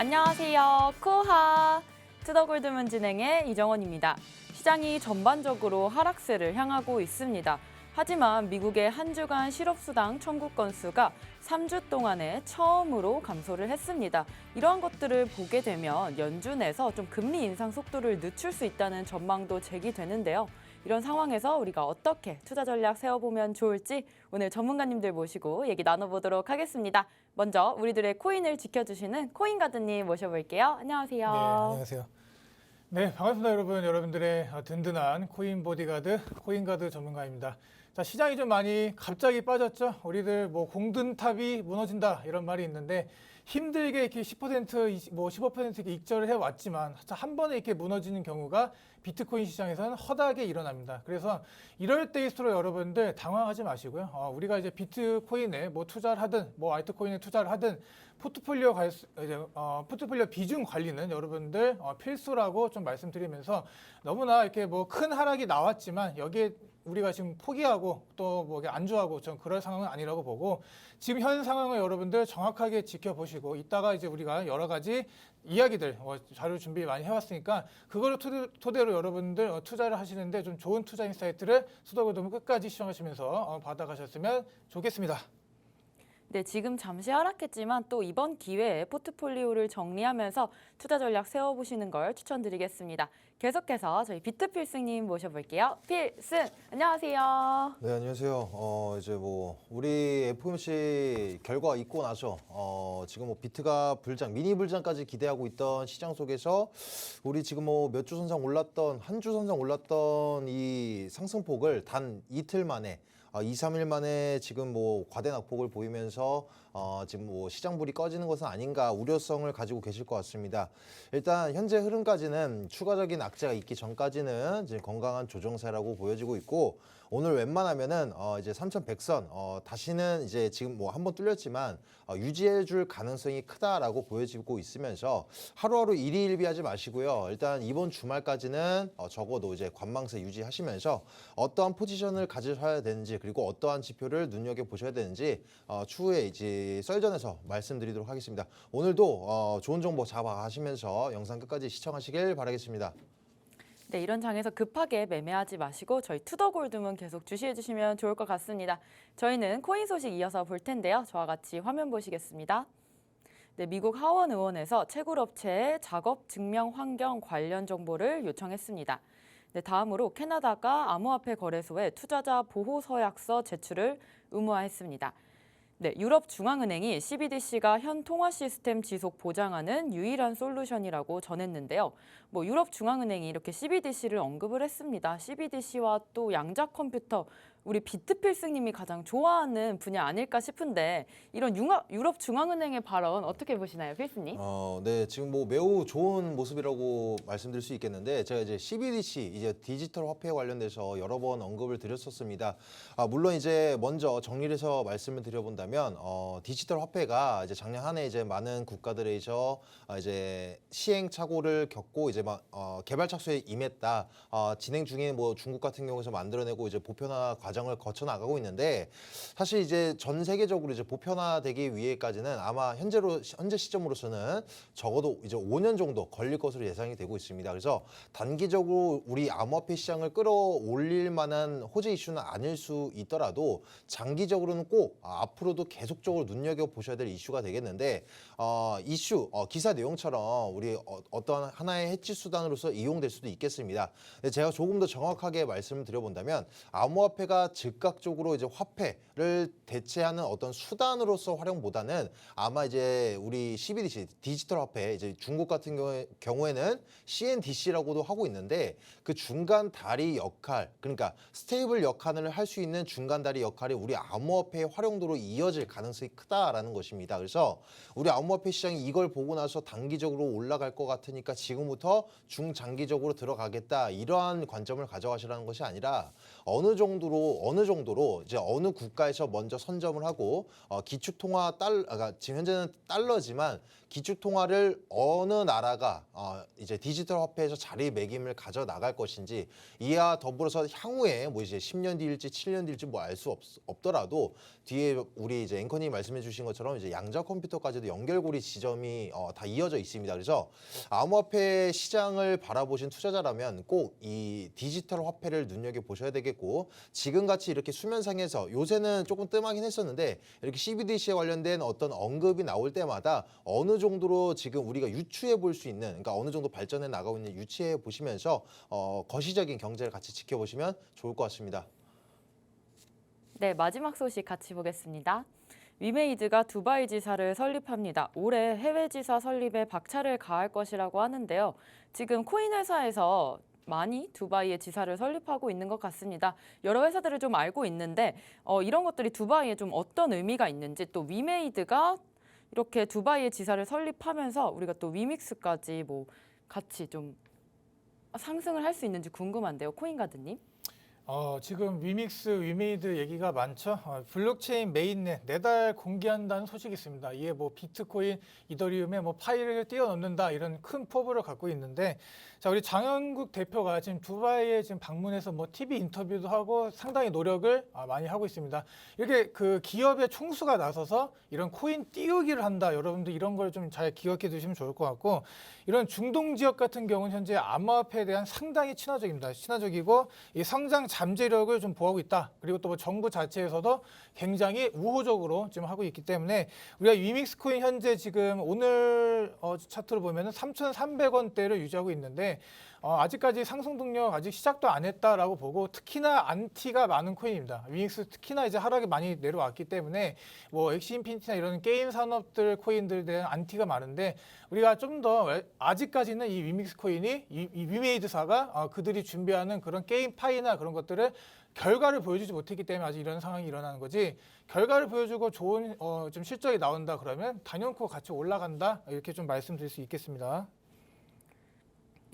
안녕하세요. 코하 투더골드문 진행의 이정원입니다. 시장이 전반적으로 하락세를 향하고 있습니다. 하지만 미국의 한 주간 실업수당 청구 건수가 3주 동안에 처음으로 감소를 했습니다. 이러한 것들을 보게 되면 연준에서 좀 금리 인상 속도를 늦출 수 있다는 전망도 제기되는데요. 이런 상황에서 우리가 어떻게 투자 전략 세워보면 좋을지 오늘 전문가님들 모시고 얘기 나눠보도록 하겠습니다. 먼저 우리들의 코인을 지켜주시는 코인가드님 모셔볼게요. 안녕하세요. 네, 안녕하세요. 네, 반갑습니다, 여러분. 여러분들의 든든한 코인 보디가드, 코인가드 전문가입니다. 자, 시장이 좀 많이 갑자기 빠졌죠. 우리들 뭐 공든탑이 무너진다 이런 말이 있는데 힘들게 이렇게 10%, 뭐 15% 이렇게 익절을 해왔지만 한 번에 이렇게 무너지는 경우가 비트코인 시장에서는 허다하게 일어납니다. 그래서 이럴 때일수록 여러분들 당황하지 마시고요. 우리가 이제 비트코인에 뭐 투자를 하든 뭐 알트코인에 투자를 하든 포트폴리오 비중 관리는 여러분들 필수라고 좀 말씀드리면서 너무나 이렇게 뭐 큰 하락이 나왔지만 여기에 우리가 지금 포기하고 또 뭐 안주하고 좀 그럴 상황은 아니라고 보고 지금 현 상황을 여러분들 정확하게 지켜보시고 이따가 이제 우리가 여러 가지 이야기들 자료 준비 많이 해왔으니까 그거를 토대로 여러분들 투자를 하시는데 좀 좋은 투자 인사이트를 수더골드문 끝까지 시청하시면서 받아가셨으면 좋겠습니다. 네, 지금 잠시 하락했지만 또 이번 기회에 포트폴리오를 정리하면서 투자 전략 세워보시는 걸 추천드리겠습니다. 계속해서 저희 비트필승님 모셔볼게요. 필승, 안녕하세요. 네, 안녕하세요. 이제 뭐 우리 FOMC 결과 있고 나서 지금 뭐 비트가 미니 불장까지 기대하고 있던 시장 속에서 우리 지금 뭐 몇 주 선상 올랐던 한 주 선상 올랐던 이 상승폭을 단 이틀 만에 2, 3일 만에 지금 뭐 과대 낙폭을 보이면서 지금 뭐 시장 불이 꺼지는 것은 아닌가 우려성을 가지고 계실 것 같습니다. 일단 현재 흐름까지는 추가적인 악재가 있기 전까지는 이제 건강한 조정세라고 보여지고 있고 오늘 웬만하면은 이제 3,100선 다시는 이제 지금 뭐 한번 뚫렸지만 유지해줄 가능성이 크다라고 보여지고 있으면서 하루하루 일희일비하지 마시고요. 일단 이번 주말까지는 적어도 이제 관망세 유지하시면서 어떠한 포지션을 가지셔야 되는지 그리고 어떠한 지표를 눈여겨 보셔야 되는지 추후에 이제 썰전에서 말씀드리도록 하겠습니다. 오늘도 좋은 정보 잡아가시면서 영상 끝까지 시청하시길 바라겠습니다. 네, 이런 장에서 급하게 매매하지 마시고 저희 투더골드문 계속 주시해 주시면 좋을 것 같습니다. 저희는 코인 소식 이어서 볼 텐데요. 저와 같이 화면 보시겠습니다. 네, 미국 하원 의원에서 채굴업체의 작업 증명 환경 관련 정보를 요청했습니다. 네, 다음으로 캐나다가 암호화폐 거래소에 투자자 보호 서약서 제출을 의무화했습니다. 네, 유럽중앙은행이 CBDC가 현 통화 시스템 지속 보장하는 유일한 솔루션이라고 전했는데요. 뭐 유럽중앙은행이 이렇게 CBDC를 언급을 했습니다. CBDC와 또 양자 컴퓨터, 우리 비트필승님이 가장 좋아하는 분야 아닐까 싶은데 이런 유럽중앙은행의 발언 어떻게 보시나요, 필승님? 네, 지금 뭐 매우 좋은 모습이라고 말씀드릴 수 있겠는데 제가 이제 CBDC 이제 디지털 화폐 관련돼서 여러 번 언급을 드렸었습니다. 물론 이제 먼저 정리를 해서 말씀을 드려본다면 디지털 화폐가 이제 작년 한 해 이제 많은 국가들에서 이제 시행착오를 겪고 이제 막 개발 착수에 임했다. 진행 중인 뭐 중국 같은 경우에서 만들어내고 이제 보편화 과정을 거쳐 나가고 있는데 사실 이제 전 세계적으로 이제 보편화되기 위해까지는 아마 현재 시점으로서는 적어도 이제 5년 정도 걸릴 것으로 예상이 되고 있습니다. 그래서 단기적으로 우리 암호화폐 시장을 끌어올릴 만한 호재 이슈는 아닐 수 있더라도 장기적으로는 꼭 앞으로도 계속적으로 눈여겨 보셔야 될 이슈가 되겠는데 기사 내용처럼 우리 어떤 하나의 해치 수단으로서 이용될 수도 있겠습니다. 제가 조금 더 정확하게 말씀을 드려본다면 암호화폐가 즉각적으로 이제 화폐를 대체하는 어떤 수단으로서 활용보다는 아마 이제 우리 CBDC 디지털 화폐 이제 중국 같은 경우에는 CNDC라고도 하고 있는데 그 중간 다리 역할 그러니까 스테이블 역할을 할 수 있는 중간 다리 역할이 우리 암호화폐의 활용도로 이어질 가능성이 크다라는 것입니다. 그래서 우리 암호화폐 시장이 이걸 보고 나서 단기적으로 올라갈 것 같으니까 지금부터 중장기적으로 들어가겠다 이러한 관점을 가져가시라는 것이 아니라 어느 정도로 아무래도 어느 정도로 이제 어느 국가에서 먼저 선점을 하고 기축통화 그러니까 지금 현재는 달러지만 기축통화를 어느 나라가 이제 디지털 화폐에서 자리매김을 가져 나갈 것인지 이와 더불어서 향후에 뭐 이제 10년 뒤일지 7년 뒤일지 뭐 알 수 없더라도 뒤에 우리 이제 앵커님이 말씀해주신 것처럼 이제 양자 컴퓨터까지도 연결고리 지점이 다 이어져 있습니다. 그래서 암호화폐 시장을 바라보신 투자자라면 꼭 이 디지털 화폐를 눈여겨 보셔야 되겠고 지금같이 이렇게 수면상에서 요새는 조금 뜸하긴 했었는데 이렇게 CBDC에 관련된 어떤 언급이 나올 때마다 어느 정도로 지금 우리가 유추해 볼 수 있는 그러니까 어느 정도 발전해 나가고 있는 유추해 보시면서 거시적인 경제를 같이 지켜보시면 좋을 것 같습니다. 네, 마지막 소식 같이 보겠습니다. 위메이드가 두바이 지사를 설립합니다. 올해 해외 지사 설립에 박차를 가할 것이라고 하는데요. 지금 코인 회사에서 많이 두바이에 지사를 설립하고 있는 것 같습니다. 여러 회사들을 좀 알고 있는데 이런 것들이 두바이에 좀 어떤 의미가 있는지 또 위메이드가 이렇게 두바이에 지사를 설립하면서 우리가 또 위믹스까지 뭐 같이 좀 상승을 할 수 있는지 궁금한데요. 코인가드님. 지금 위믹스, 위메이드 얘기가 많죠. 블록체인 메인넷 내달 공개한다는 소식이 있습니다. 이에 뭐 비트코인, 이더리움에 뭐 파일을 뛰어넘는다 이런 큰 포부를 갖고 있는데, 자 우리 장영국 대표가 지금 두바이에 지금 방문해서 뭐 TV 인터뷰도 하고 상당히 노력을 많이 하고 있습니다. 이렇게 그 기업의 총수가 나서서 이런 코인 띄우기를 한다. 여러분들 이런 걸 좀 잘 기억해 두시면 좋을 것 같고, 이런 중동 지역 같은 경우는 현재 암호화폐에 대한 상당히 친화적입니다. 친화적이고 이 성장 잠재력을 좀 보하고 있다. 그리고 또 뭐 정부 자체에서도 굉장히 우호적으로 지금 하고 있기 때문에 우리가 위믹스 코인 현재 지금 오늘 차트로 보면은 3,300원대를 유지하고 있는데 아직까지 상승 동력 아직 시작도 안 했다라고 보고, 특히나 안티가 많은 코인입니다. 위믹스 특히나 이제 하락이 많이 내려왔기 때문에 뭐 엑시인피니티나 이런 게임 산업들 코인들에 대한 안티가 많은데, 우리가 좀 더 아직까지는 이 위믹스 코인이 이 위메이드사가 그들이 준비하는 그런 게임 파이나 그런 것들을 결과를 보여주지 못했기 때문에 아직 이런 상황이 일어나는 거지, 결과를 보여주고 좋은 좀 실적이 나온다 그러면 단연코 같이 올라간다, 이렇게 좀 말씀드릴 수 있겠습니다.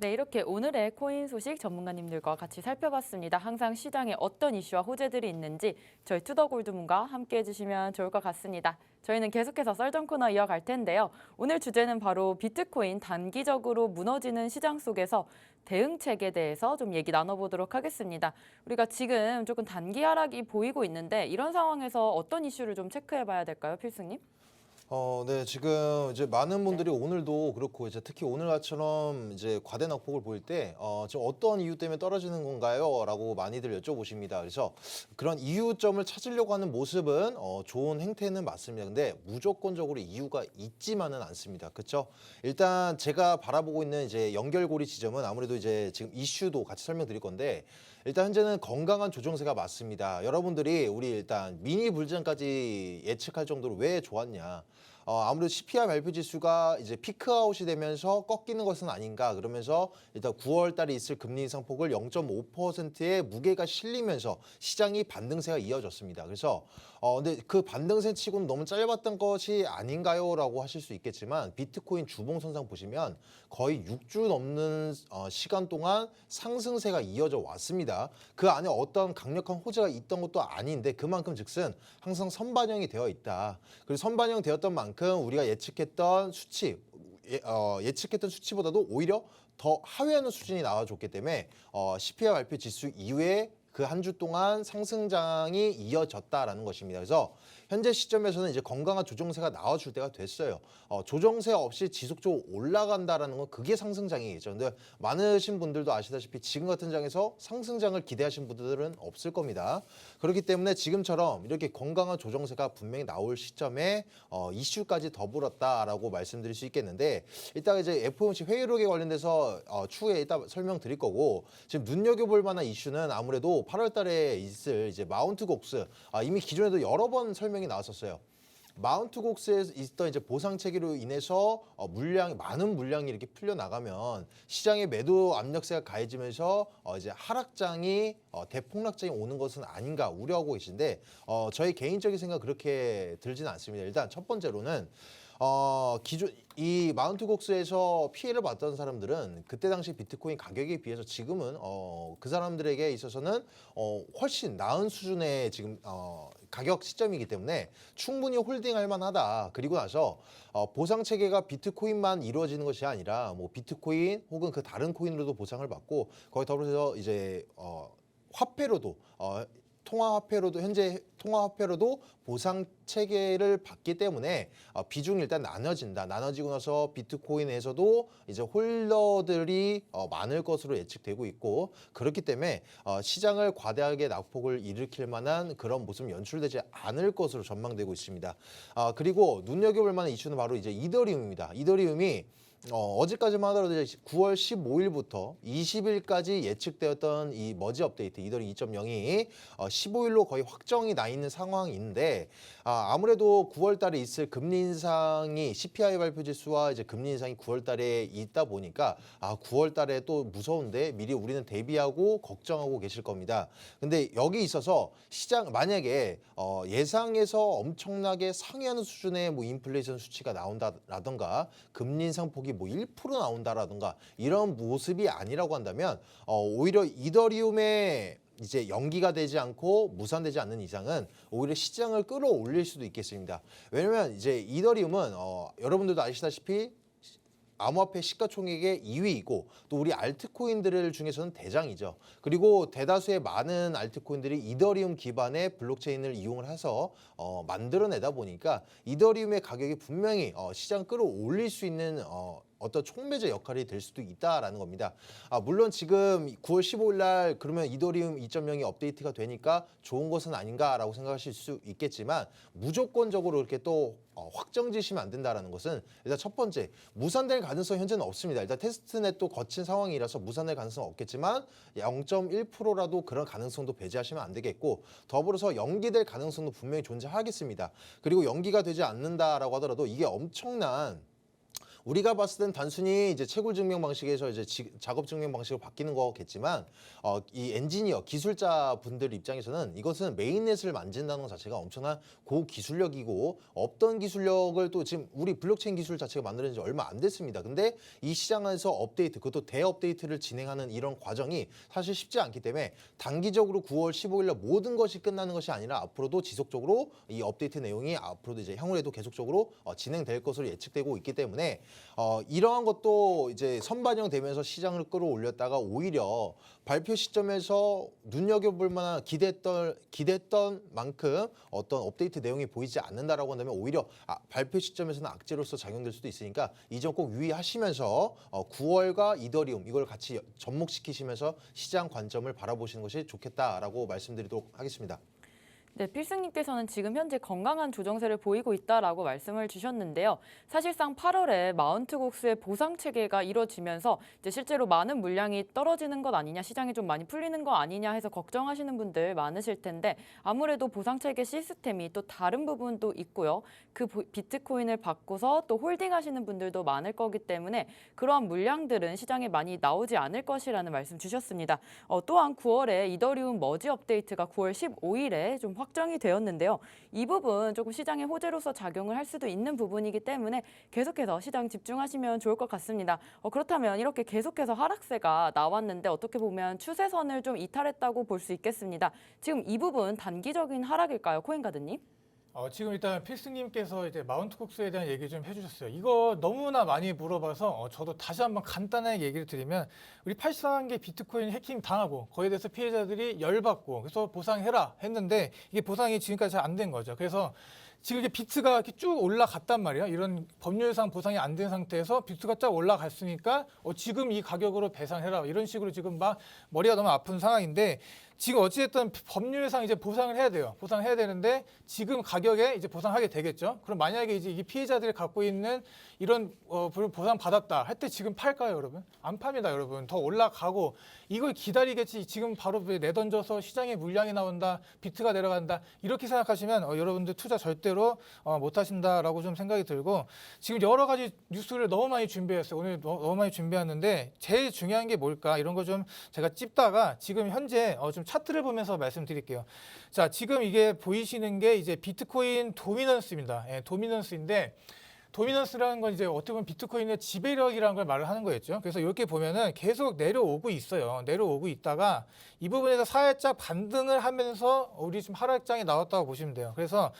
네, 이렇게 오늘의 코인 소식 전문가님들과 같이 살펴봤습니다. 항상 시장에 어떤 이슈와 호재들이 있는지 저희 투더골드문과 함께 해주시면 좋을 것 같습니다. 저희는 계속해서 썰전 코너 이어갈 텐데요. 오늘 주제는 바로 비트코인 단기적으로 무너지는 시장 속에서 대응책에 대해서 좀 얘기 나눠보도록 하겠습니다. 우리가 지금 조금 단기 하락이 보이고 있는데 이런 상황에서 어떤 이슈를 좀 체크해봐야 될까요, 필승님? 네, 지금 이제 많은 분들이 오늘도 그렇고 이제 특히 오늘처럼 이제 과대 낙폭을 보일 때 지금 어떤 이유 때문에 떨어지는 건가요? 라고 많이들 여쭤보십니다. 그래서 그런 이유점을 찾으려고 하는 모습은 좋은 행태는 맞습니다. 근데 무조건적으로 이유가 있지만은 않습니다. 그렇죠? 일단 제가 바라보고 있는 이제 연결고리 지점은 아무래도 이제 지금 이슈도 같이 설명드릴 건데, 일단 현재는 건강한 조정세가 맞습니다. 여러분들이 우리 일단 미니 불장까지 예측할 정도로 왜 좋았냐? 아무래도 CPI 발표 지수가 이제 피크아웃이 되면서 꺾이는 것은 아닌가, 그러면서 일단 9월 달에 있을 금리 인상 폭을 0.5%의 무게가 실리면서 시장이 반등세가 이어졌습니다. 그래서 근데 그 반등세 치고는 너무 짧았던 것이 아닌가요? 라고 하실 수 있겠지만, 비트코인 주봉 선상 보시면 거의 6주 넘는 시간 동안 상승세가 이어져 왔습니다. 그 안에 어떤 강력한 호재가 있던 것도 아닌데 그만큼 즉슨 항상 선반영이 되어 있다. 그리고 선반영 되었던 만큼 우리가 예측했던 수치보다도 오히려 더 하회하는 수준이 나와줬기 때문에 CPI 발표 지수 이후에 그 한 주 동안 상승장이 이어졌다라는 것입니다. 그래서 현재 시점에서는 이제 건강한 조정세가 나와줄 때가 됐어요. 조정세 없이 지속적으로 올라간다라는 건 그게 상승장이겠죠. 근데 많으신 분들도 아시다시피 지금 같은 장에서 상승장을 기대하신 분들은 없을 겁니다. 그렇기 때문에 지금처럼 이렇게 건강한 조정세가 분명히 나올 시점에 이슈까지 더불었다라고 말씀드릴 수 있겠는데, 이따가 이제 FOMC 회의록에 관련돼서 추후에 이따 설명드릴 거고, 지금 눈여겨볼 만한 이슈는 아무래도 8월 달에 있을 이제 마운트 곡스, 이미 기존에도 여러 번 설명이 나왔었어요. 마운트 곡스에 있던 이제 보상 체계로 인해서 많은 물량이 이렇게 풀려 나가면 시장의 매도 압력세가 가해지면서 이제 하락장이 대폭락장이 오는 것은 아닌가 우려하고 계신데, 저희 개인적인 생각 그렇게 들지는 않습니다. 일단 첫 번째로는 기존 이 마운트곡스에서 피해를 봤던 사람들은 그때 당시 비트코인 가격에 비해서 지금은 그 사람들에게 있어서는 훨씬 나은 수준의 지금 가격 시점이기 때문에 충분히 홀딩할 만하다. 그리고 나서 보상 체계가 비트코인만 이루어지는 것이 아니라 뭐 비트코인 혹은 그 다른 코인으로도 보상을 받고 거기 더불어서 이제 화폐로도 통화화폐로도 현재 통화화폐로도 보상 체계를 받기 때문에 비중이 일단 나눠진다. 나눠지고 나서 비트코인에서도 이제 홀더들이 많을 것으로 예측되고 있고 그렇기 때문에 시장을 과다하게 낙폭을 일으킬 만한 그런 모습 연출되지 않을 것으로 전망되고 있습니다. 그리고 눈여겨볼 만한 이슈는 바로 이제 이더리움입니다. 이더리움이 어제까지만 하더라도 이제 9월 15일부터 20일까지 예측되었던 이 머지 업데이트 이더리 2.0이 15일로 거의 확정이 나 있는 상황인데 아무래도 9월 달에 있을 금리 인상이 CPI 발표 지수와 이제 금리 인상이 9월 달에 있다 보니까 9월 달에 또 무서운데 미리 우리는 대비하고 걱정하고 계실 겁니다. 근데 여기 있어서 시장 만약에 예상에서 엄청나게 상회하는 수준의 뭐 인플레이션 수치가 나온다라던가 금리 인상 폭이 뭐 1% 나온다라던가 이런 모습이 아니라고 한다면 오히려 이더리움의 이제 연기가 되지 않고 무산되지 않는 이상은 오히려 시장을 끌어올릴 수도 있겠습니다. 왜냐면 이제 이더리움은 여러분들도 아시다시피 암호화폐 시가총액의 2위이고 또 우리 알트코인들 중에서는 대장이죠. 그리고 대다수의 많은 알트코인들이 이더리움 기반의 블록체인을 이용을 해서 만들어내다 보니까 이더리움의 가격이 분명히 시장 끌어올릴 수 있는 어떤 촉매제 역할이 될 수도 있다라는 겁니다. 물론 지금 9월 15일 날 그러면 이더리움 2.0이 업데이트가 되니까 좋은 것은 아닌가라고 생각하실 수 있겠지만 무조건적으로 이렇게 또 확정지시면 안 된다라는 것은 일단 첫 번째 무산될 가능성이 현재는 없습니다. 일단 테스트넷도 거친 상황이라서 무산될 가능성은 없겠지만 0.1%라도 그런 가능성도 배제하시면 안 되겠고 더불어서 연기될 가능성도 분명히 존재하겠습니다. 그리고 연기가 되지 않는다라고 하더라도 이게 엄청난 우리가 봤을 땐 단순히 이제 채굴 증명 방식에서 이제 작업 증명 방식으로 바뀌는 거겠지만 이 엔지니어 기술자 분들 입장에서는 이것은 메인넷을 만진다는 것 자체가 엄청난 고기술력이고 없던 기술력을 또 지금 우리 블록체인 기술 자체가 만들어진 지 얼마 안 됐습니다. 근데 이 시장에서 업데이트 그것도 대업데이트를 진행하는 이런 과정이 사실 쉽지 않기 때문에 단기적으로 9월 15일 날 모든 것이 끝나는 것이 아니라 앞으로도 지속적으로 이 업데이트 내용이 앞으로도 이제 향후에도 계속적으로 진행될 것으로 예측되고 있기 때문에 이러한 것도 이제 선반영되면서 시장을 끌어올렸다가 오히려 발표 시점에서 눈여겨볼 만한 기대했던 만큼 어떤 업데이트 내용이 보이지 않는다라고 한다면 오히려 발표 시점에서는 악재로서 작용될 수도 있으니까 이 점 꼭 유의하시면서 9월과 이더리움 이걸 같이 접목시키시면서 시장 관점을 바라보시는 것이 좋겠다라고 말씀드리도록 하겠습니다. 네, 필승님께서는 지금 현재 건강한 조정세를 보이고 있다라고 말씀을 주셨는데요. 사실상 8월에 마운트곡스의 보상 체계가 이뤄지면서 이제 실제로 많은 물량이 떨어지는 것 아니냐, 시장이 좀 많이 풀리는 거 아니냐 해서 걱정하시는 분들 많으실 텐데 아무래도 보상 체계 시스템이 또 다른 부분도 있고요. 그 비트코인을 바꿔서 또 홀딩하시는 분들도 많을 거기 때문에 그러한 물량들은 시장에 많이 나오지 않을 것이라는 말씀 주셨습니다. 또한 9월에 이더리움 머지 업데이트가 9월 15일에 좀 확정이 되었는데요. 이 부분 조금 시장의 호재로서 작용을 할 수도 있는 부분이기 때문에 계속해서 시장 집중하시면 좋을 것 같습니다. 그렇다면 이렇게 계속해서 하락세가 나왔는데 어떻게 보면 추세선을 좀 이탈했다고 볼 수 있겠습니다. 지금 이 부분 단기적인 하락일까요, 코인가드님? 지금 일단 필승님께서 이제 마운트콕스에 대한 얘기 좀 해주셨어요. 이거 너무나 많이 물어봐서 저도 다시 한번 간단하게 얘기를 드리면 우리 83개 비트코인 해킹 당하고 거기에 대해서 피해자들이 열받고 그래서 보상해라 했는데 이게 보상이 지금까지 잘 안 된 거죠. 그래서 지금 이게 비트가 이렇게 쭉 올라갔단 말이야. 이런 법률상 보상이 안 된 상태에서 비트가 쫙 올라갔으니까 지금 이 가격으로 배상해라 이런 식으로 지금 막 머리가 너무 아픈 상황인데 지금 어찌됐든 법률상 이제 보상을 해야 돼요. 보상해야 되는데 지금 가격에 이제 보상하게 되겠죠. 그럼 만약에 이제 이 피해자들이 갖고 있는 이런 보상 받았다 할 때 지금 팔까요, 여러분? 안 팝니다, 여러분. 더 올라가고 이걸 기다리겠지. 지금 바로 내던져서 시장에 물량이 나온다, 비트가 내려간다 이렇게 생각하시면 여러분들 투자 절대로 못 하신다라고 좀 생각이 들고 지금 여러 가지 뉴스를 너무 많이 준비했어요. 오늘 너무 많이 준비했는데 제일 중요한 게 뭘까 이런 거 좀 제가 찝다가 지금 현재 좀 차트를 보면서 말씀드릴게요. 자, 지금 이게 보이시는 게 이제 비트코인 도미넌스입니다. 예, 도미넌스인데 도미넌스라는 건 이제 어떻게 보면 비트코인의 지배력이라는 걸 말을 하는 거였죠. 그래서 이렇게 보면은 계속 내려오고 있어요. 내려오고 있다가 이 부분에서 살짝 반등을 하면서 우리 지금 하락장이 나왔다고 보시면 돼요. 그래서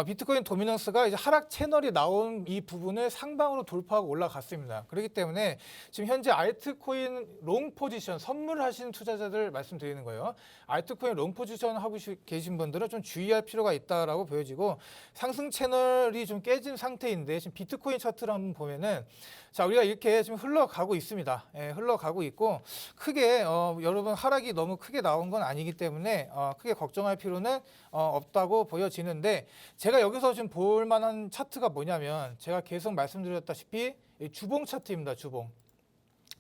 비트코인 도미넌스가 이제 하락 채널이 나온 이 부분을 상방으로 돌파하고 올라갔습니다. 그렇기 때문에 지금 현재 알트코인 롱 포지션 선물하시는 투자자들 말씀드리는 거예요. 알트코인 롱 포지션 하고 계신 분들은 좀 주의할 필요가 있다라고 보여지고 상승 채널이 좀 깨진 상태인데 지금 비트코인 차트를 한번 보면은 자 우리가 이렇게 지금 흘러가고 있습니다. 예, 흘러가고 있고 크게 여러분 하락이 너무 크게 나온 건 아니기 때문에 크게 걱정할 필요는 없다고 보여지는데 제가 여기서 지금 볼 만한 차트가 뭐냐면 제가 계속 말씀드렸다시피 이 주봉 차트입니다. 주봉.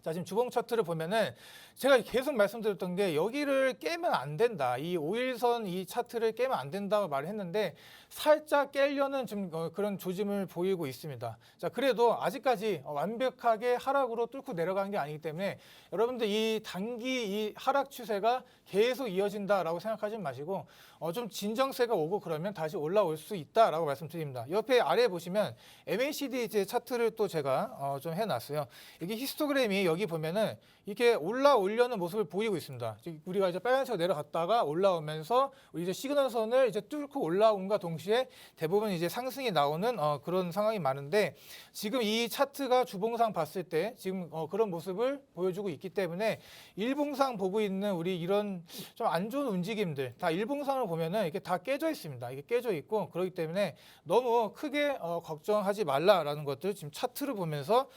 자 지금 주봉 차트를 보면은 제가 계속 말씀드렸던 게 여기를 깨면 안 된다. 이 5일선 이 차트를 깨면 안 된다고 말을 했는데 살짝 깨려는 좀 그런 조짐을 보이고 있습니다. 자 그래도 아직까지 완벽하게 하락으로 뚫고 내려간 게 아니기 때문에 여러분들 이 단기 이 하락 추세가 계속 이어진다라고 생각하지 마시고 좀 진정세가 오고 그러면 다시 올라올 수 있다라고 말씀드립니다. 옆에 아래에 보시면 MACD 이제 차트를 또 제가 좀 해놨어요. 이게 히스토그램이 여기 보면은 이렇게 올라오려는 모습을 보이고 있습니다. 우리가 이제 빨간색으로 내려갔다가 올라오면서 우리 이제 시그널선을 이제 뚫고 올라온과 동시에 대부분 이제 상승이 나오는 그런 상황이 많은데 지금 이 차트가 주봉상 봤을 때 지금 그런 모습을 보여주고 있기 때문에 일봉상 보고 있는 우리 이런 좀 안 좋은 움직임들 다 일봉상을 보면은 이게 다 깨져 있습니다. 이게 깨져 있고 그렇기 때문에 너무 크게 걱정하지 말라라는 것들 지금 차트를 보면서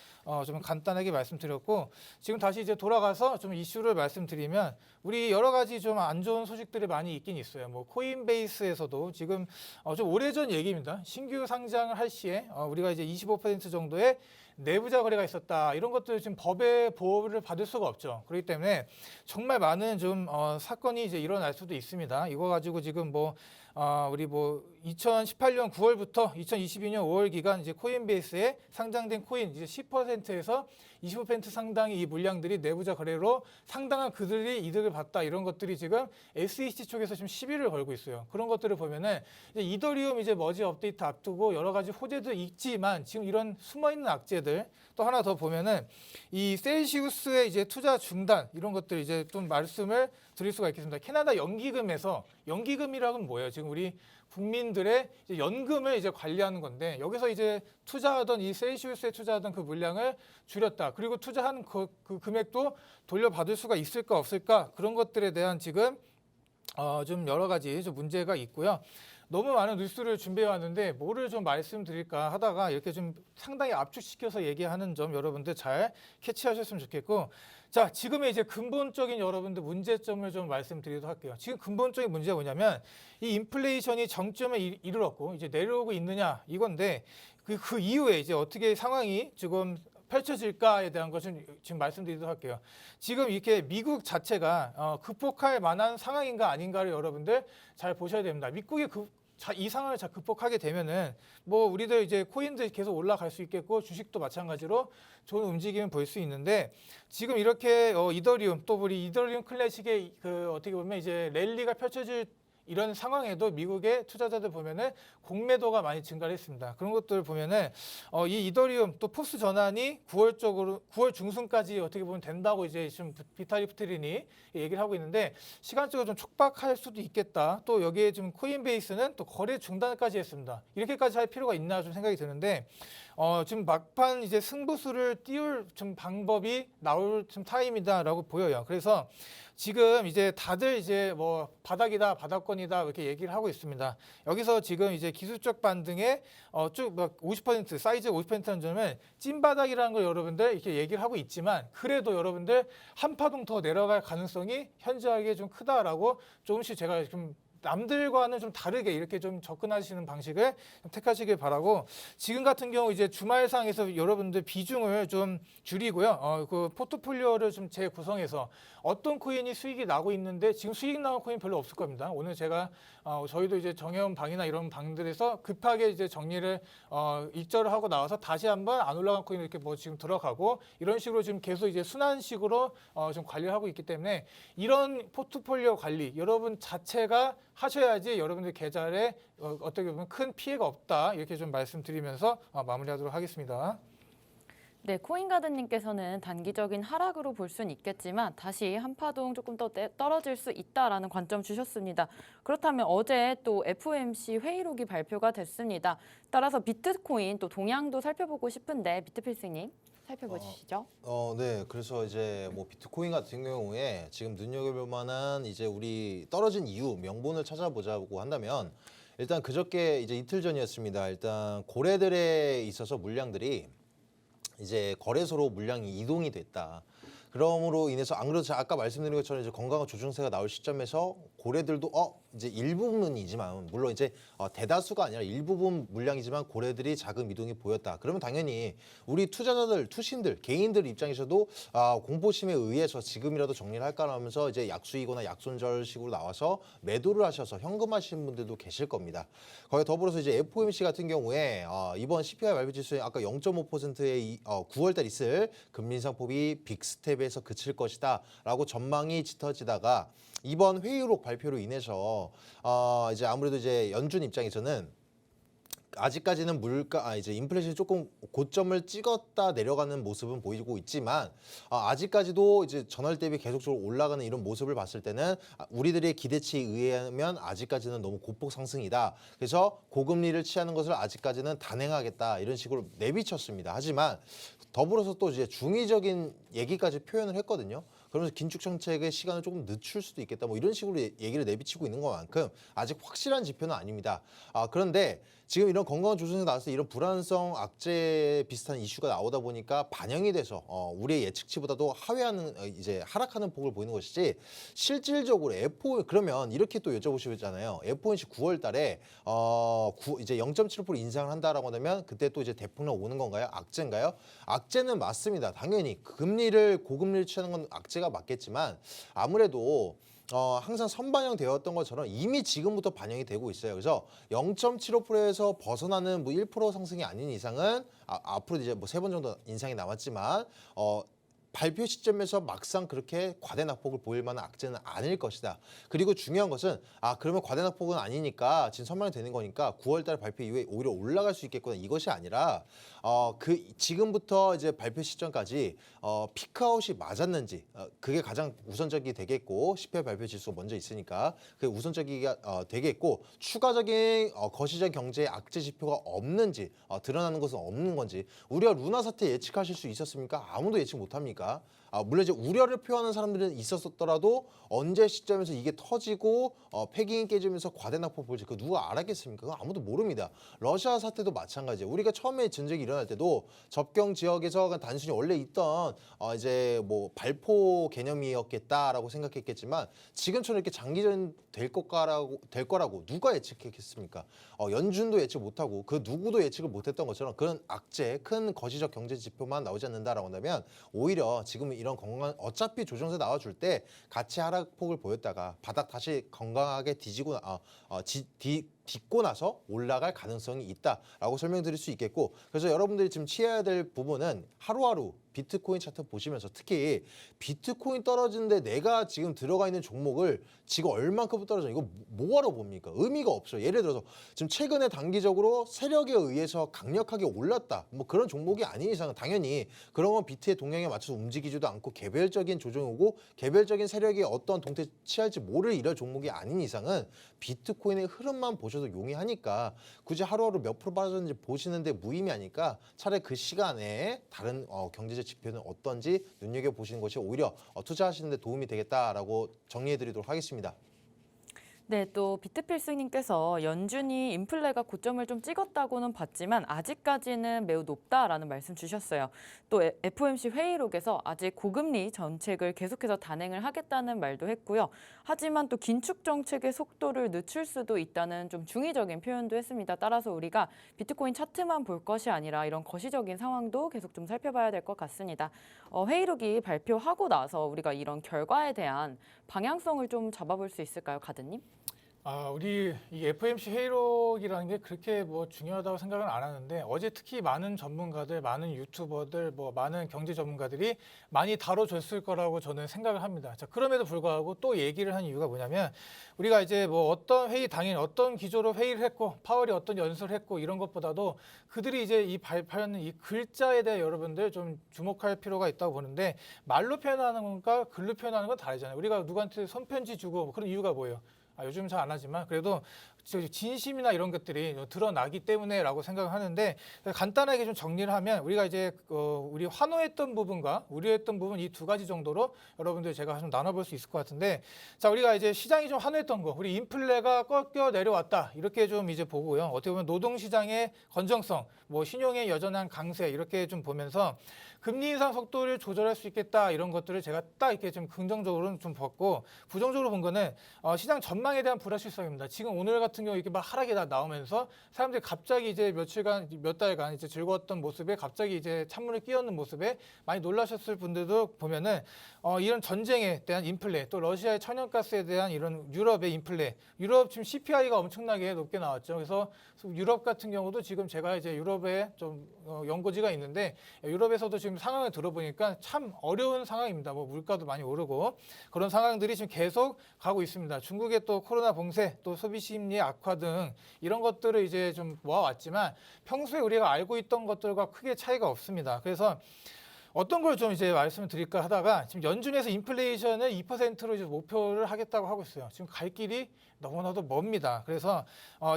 좀 간단하게 말씀드렸고 지금 다시 이제 돌아가서 좀 이슈를 말씀드리면 우리 여러 가지 좀 안 좋은 소식들이 많이 있긴 있어요. 뭐 코인베이스에서도 지금 좀 오래전 얘기입니다. 신규 상장을 할 시에 우리가 이제 25% 정도의 내부자 거래가 있었다. 이런 것들 지금 법의 보호를 받을 수가 없죠. 그렇기 때문에 정말 많은 좀 사건이 이제 일어날 수도 있습니다. 이거 가지고 지금 우리 2018년 9월부터 2022년 5월 기간 이제 코인베이스에 상장된 코인 이제 10%에서 25% 상당의 이 물량들이 내부자 거래로 상당한 그들이 이득을 봤다. 이런 것들이 지금 SEC 쪽에서 지금 시비를 걸고 있어요. 그런 것들을 보면은 이제 이더리움 이제 머지 업데이트 앞두고 여러 가지 호재도 있지만 지금 이런 숨어 있는 악재들 또 하나 더 보면은 이 셀시우스의 이제 투자 중단 이런 것들 이제 좀 말씀을 드릴 수가 있겠습니다. 캐나다 연기금에서 연기금이라고는 뭐예요? 지금 우리 국민들의 이제 연금을 이제 관리하는 건데 여기서 이제 투자하던 이 셀시우스에 투자하던 그 물량을 줄였다. 그리고 투자한 그 금액도 돌려받을 수가 있을까 없을까 그런 것들에 대한 지금 좀 여러 가지 좀 문제가 있고요. 너무 많은 뉴스를 준비해 왔는데 뭐를 좀 말씀드릴까 하다가 이렇게 좀 상당히 압축시켜서 얘기하는 점 여러분들 잘 캐치하셨으면 좋겠고 자 지금의 이제 근본적인 여러분들 문제점을 좀 말씀드리도록 할게요. 지금 근본적인 문제가 뭐냐면 이 인플레이션이 정점에 이르렀고 이제 내려오고 있느냐 이건데 그 이후에 이제 어떻게 상황이 지금 펼쳐질까에 대한 것을 지금 말씀드리도록 할게요. 지금 이렇게 미국 자체가 극복할 만한 상황인가 아닌가를 여러분들 잘 보셔야 됩니다. 미국이 이 상황을 잘 극복하게 되면은 뭐 우리들 이제 코인들 계속 올라갈 수 있겠고 주식도 마찬가지로 좋은 움직임을 볼 수 있는데 지금 이렇게 이더리움 또 우리 이더리움 클래식의 어떻게 보면 이제 랠리가 펼쳐질 이런 상황에도 미국의 투자자들 보면은 공매도가 많이 증가를 했습니다. 그런 것들을 보면은 이 이더리움 또 포스 전환이 9월 중순까지 어떻게 보면 된다고 이제 지금 비타리 프트린이 얘기를 하고 있는데 시간적으로 좀 촉박할 수도 있겠다. 또 여기에 지금 코인베이스는 또 거래 중단까지 했습니다. 이렇게까지 할 필요가 있나 좀 생각이 드는데 지금 막판 이제 승부수를 띄울 좀 방법이 나올 좀 타임이다라고 보여요. 그래서 지금 이제 다들 이제 뭐 바닥이다, 바닥권이다 이렇게 얘기를 하고 있습니다. 여기서 지금 이제 기술적 반등에 쭉 막 50% 사이즈 50%는 점은 찐바닥이라는 걸 여러분들 이렇게 얘기를 하고 있지만 그래도 여러분들 한 파동 더 내려갈 가능성이 현저하게 좀 크다라고 조금씩 제가 좀 남들과는 좀 다르게 이렇게 좀 접근하시는 방식을 좀 택하시길 바라고 지금 같은 경우 이제 주말상에서 여러분들 비중을 좀 줄이고요. 그 포트폴리오를 좀 재구성해서 어떤 코인이 수익이 나고 있는데 지금 수익 나는 코인 별로 없을 겁니다. 오늘 제가 저희도 이제 정해온 방이나 이런 방들에서 급하게 이제 정리를 입절을 하고 나와서 다시 한번 안 올라간 코인 이렇게 뭐 지금 들어가고 이런 식으로 지금 계속 이제 순환식으로 좀 관리를 하고 있기 때문에 이런 포트폴리오 관리 여러분 자체가 하셔야지 여러분들 계좌에 어떻게 보면 큰 피해가 없다 이렇게 좀 말씀드리면서 마무리하도록 하겠습니다. 네, 코인가드님께서는 단기적인 하락으로 볼 수는 있겠지만 다시 한파동 조금 더 떨어질 수 있다라는 관점 주셨습니다. 그렇다면 어제 또 FOMC 회의록이 발표가 됐습니다. 따라서 비트코인 또 동향도 살펴보고 싶은데 비트필승님 살펴보시죠. 네. 그래서 이제 뭐 비트코인 같은 경우에 지금 눈여겨볼 만한 이제 우리 떨어진 이유 명분을 찾아보자고 한다면 일단 그저께 이제 이틀 전이었습니다. 일단 고래들에 있어서 물량들이 이제 거래소로 물량이 이동이 됐다. 그러므로 인해서 안 그래도 제가 아까 말씀드린 것처럼 이제 건강한 조정세가 나올 시점에서 고래들도 이제 일부분이지만 물론 이제 대다수가 아니라 일부분 물량이지만 고래들이 자금 이동이 보였다. 그러면 당연히 우리 투자자들, 투신들, 개인들 입장에서도 공포심에 의해서 지금이라도 정리를 할까 하면서 이제 약수이거나 약손절식으로 나와서 매도를 하셔서 현금하시는 분들도 계실 겁니다. 거기에 더불어서 이제 FOMC 같은 경우에 이번 CPI 발표 지수에 아까 0.5%의 9월달 있을 금리 인상폭이 빅스텝에서 그칠 것이다라고 전망이 짙어지다가 이번 회의록 발표로 인해서 이제 아무래도 이제 연준 입장에서는 아직까지는 이제 인플레이션이 조금 고점을 찍었다 내려가는 모습은 보이고 있지만 아직까지도 이제 전월 대비 계속적으로 올라가는 이런 모습을 봤을 때는 우리들의 기대치에 의하면 아직까지는 너무 고폭 상승이다. 그래서 고금리를 취하는 것을 아직까지는 단행하겠다 이런 식으로 내비쳤습니다. 하지만 더불어서 또 이제 중의적인 얘기까지 표현을 했거든요. 그러면서 긴축 정책의 시간을 조금 늦출 수도 있겠다. 뭐 이런 식으로 얘기를 내비치고 있는 것만큼 아직 확실한 지표는 아닙니다. 그런데 지금 이런 건강한 조정이 나와서 이런 불안성 악재 비슷한 이슈가 나오다 보니까 반영이 돼서 우리의 예측치보다도 하회하는 이제 하락하는 폭을 보이는 것이지 실질적으로 그러면 이렇게 또 여쭤보시잖아요. FOMC 9월달에 이제 0.75% 인상을 한다라고 하면 그때 또 이제 대폭락 오는 건가요? 악재인가요? 악재는 맞습니다. 당연히 고금리를 취하는 건 악재가 맞겠지만 아무래도 항상 선반영되었던 것처럼 이미 지금부터 반영이 되고 있어요. 그래서 0.75%에서 벗어나는 뭐 1% 상승이 아닌 이상은 앞으로 이제 뭐 3번 정도 인상이 남았지만 발표 시점에서 막상 그렇게 과대낙폭을 보일 만한 악재는 아닐 것이다. 그리고 중요한 것은 그러면 과대낙폭은 아니니까 지금 선반영이 되는 거니까 9월달 발표 이후에 오히려 올라갈 수 있겠구나 이것이 아니라 지금부터 이제 발표 시점까지 피크아웃이 맞았는지 그게 가장 우선적이 되겠고 CPI 발표 지수가 먼저 있으니까 그게 우선적이가 되겠고 추가적인 거시적 경제의 악재 지표가 없는지 드러나는 것은 없는 건지 우리가 루나 사태 예측하실 수 있었습니까? 아무도 예측 못합니까? 물론 이제 우려를 표하는 사람들은 있었더라도 언제 시점에서 이게 터지고 패깅이 깨지면서 과대낙폭 볼지 그 누가 알았겠습니까? 그건 아무도 모릅니다. 러시아 사태도 마찬가지예요. 우리가 처음에 전쟁이 일어날 때도 접경 지역에서 그냥 단순히 원래 있던 이제 뭐 발포 개념이었겠다라고 생각했겠지만 지금처럼 이렇게 장기전 될 거라고 누가 예측했겠습니까? 연준도 예측 못하고 그 누구도 예측을 못했던 것처럼 그런 악재, 큰 거시적 경제 지표만 나오지 않는다라고 한다면 오히려 지금 이런 건강 어차피 조정세 나와줄 때 같이 하락폭을 보였다가 바닥 다시 건강하게 딛고 나서 올라갈 가능성이 있다라고 설명드릴 수 있겠고 그래서 여러분들이 지금 취해야 될 부분은 하루하루 비트코인 차트 보시면서 특히 비트코인 떨어지는데 내가 지금 들어가 있는 종목을 지금 얼만큼 떨어져 이거 뭐하러 봅니까? 의미가 없어요. 예를 들어서 지금 최근에 단기적으로 세력에 의해서 강력하게 올랐다. 뭐 그런 종목이 아닌 이상은 당연히 그런 건 비트의 동향에 맞춰서 움직이지도 않고 개별적인 조정이 오고 개별적인 세력이 어떤 동태 취할지 모를 이런 종목이 아닌 이상은 비트코인의 흐름만 보셔도 용이하니까 굳이 하루하루 몇 프로 빠졌는지 보시는데 무의미하니까 차라리 그 시간에 다른 경제적 지표는 어떤지 눈여겨보시는 것이 오히려 투자하시는 데 도움이 되겠다라고 정리해드리도록 하겠습니다. 네, 또 비트필승님께서 연준이 인플레가 고점을 좀 찍었다고는 봤지만 아직까지는 매우 높다라는 말씀 주셨어요. 또 FOMC 회의록에서 아직 고금리 정책을 계속해서 단행을 하겠다는 말도 했고요. 하지만 또 긴축 정책의 속도를 늦출 수도 있다는 좀 중의적인 표현도 했습니다. 따라서 우리가 비트코인 차트만 볼 것이 아니라 이런 거시적인 상황도 계속 좀 살펴봐야 될 것 같습니다. 회의록이 발표하고 나서 우리가 이런 결과에 대한 방향성을 좀 잡아볼 수 있을까요, 가드님? 우리 이 FOMC 회의록이라는 게 그렇게 뭐 중요하다고 생각은 안 하는데 어제 특히 많은 전문가들, 많은 유튜버들, 뭐 많은 경제 전문가들이 많이 다뤄줬을 거라고 저는 생각을 합니다. 자, 그럼에도 불구하고 또 얘기를 한 이유가 뭐냐면 우리가 이제 뭐 어떤 회의 당일 어떤 기조로 회의를 했고 파월이 어떤 연설을 했고 이런 것보다도 그들이 이제 이 발표하는 이 글자에 대해 여러분들 좀 주목할 필요가 있다고 보는데 말로 표현하는 것과 글로 표현하는 건 다르잖아요. 우리가 누구한테 손편지 주고 그런 이유가 뭐예요? 요즘 잘 안 하지만 그래도 진심이나 이런 것들이 드러나기 때문에라고 생각을 하는데 간단하게 좀 정리를 하면 우리가 이제 우리 환호했던 부분과 우려했던 부분 이 두 가지 정도로 여러분들 제가 좀 나눠볼 수 있을 것 같은데 자 우리가 이제 시장이 좀 환호했던 거 우리 인플레가 꺾여 내려왔다 이렇게 좀 이제 보고요 어떻게 보면 노동시장의 건정성 뭐 신용의 여전한 강세 이렇게 좀 보면서 금리 인상 속도를 조절할 수 있겠다 이런 것들을 제가 딱 이렇게 좀 긍정적으로 좀 봤고 부정적으로 본 거는 시장 전망에 대한 불확실성입니다. 지금 오늘 같은 경우 이렇게 막 하락이 다 나오면서 사람들이 갑자기 이제 며칠간 몇 달간 이제 즐거웠던 모습에 갑자기 이제 찬물을 끼얹는 모습에 많이 놀라셨을 분들도 보면은 이런 전쟁에 대한 인플레 또 러시아의 천연가스에 대한 이런 유럽의 인플레 유럽 지금 CPI가 엄청나게 높게 나왔죠. 그래서 유럽 같은 경우도 지금 제가 이제 유럽에 좀 연고지가 있는데 유럽에서도 지금 상황을 들어보니까 참 어려운 상황입니다. 뭐 물가도 많이 오르고 그런 상황들이 지금 계속 가고 있습니다. 중국의 또 코로나 봉쇄, 또 소비 심리 악화 등 이런 것들을 이제 좀 모아왔지만 평소에 우리가 알고 있던 것들과 크게 차이가 없습니다. 그래서 어떤 걸 좀 이제 말씀을 드릴까 하다가 지금 연준에서 인플레이션을 2%로 이제 목표를 하겠다고 하고 있어요. 지금 갈 길이 너무나도 멉니다. 그래서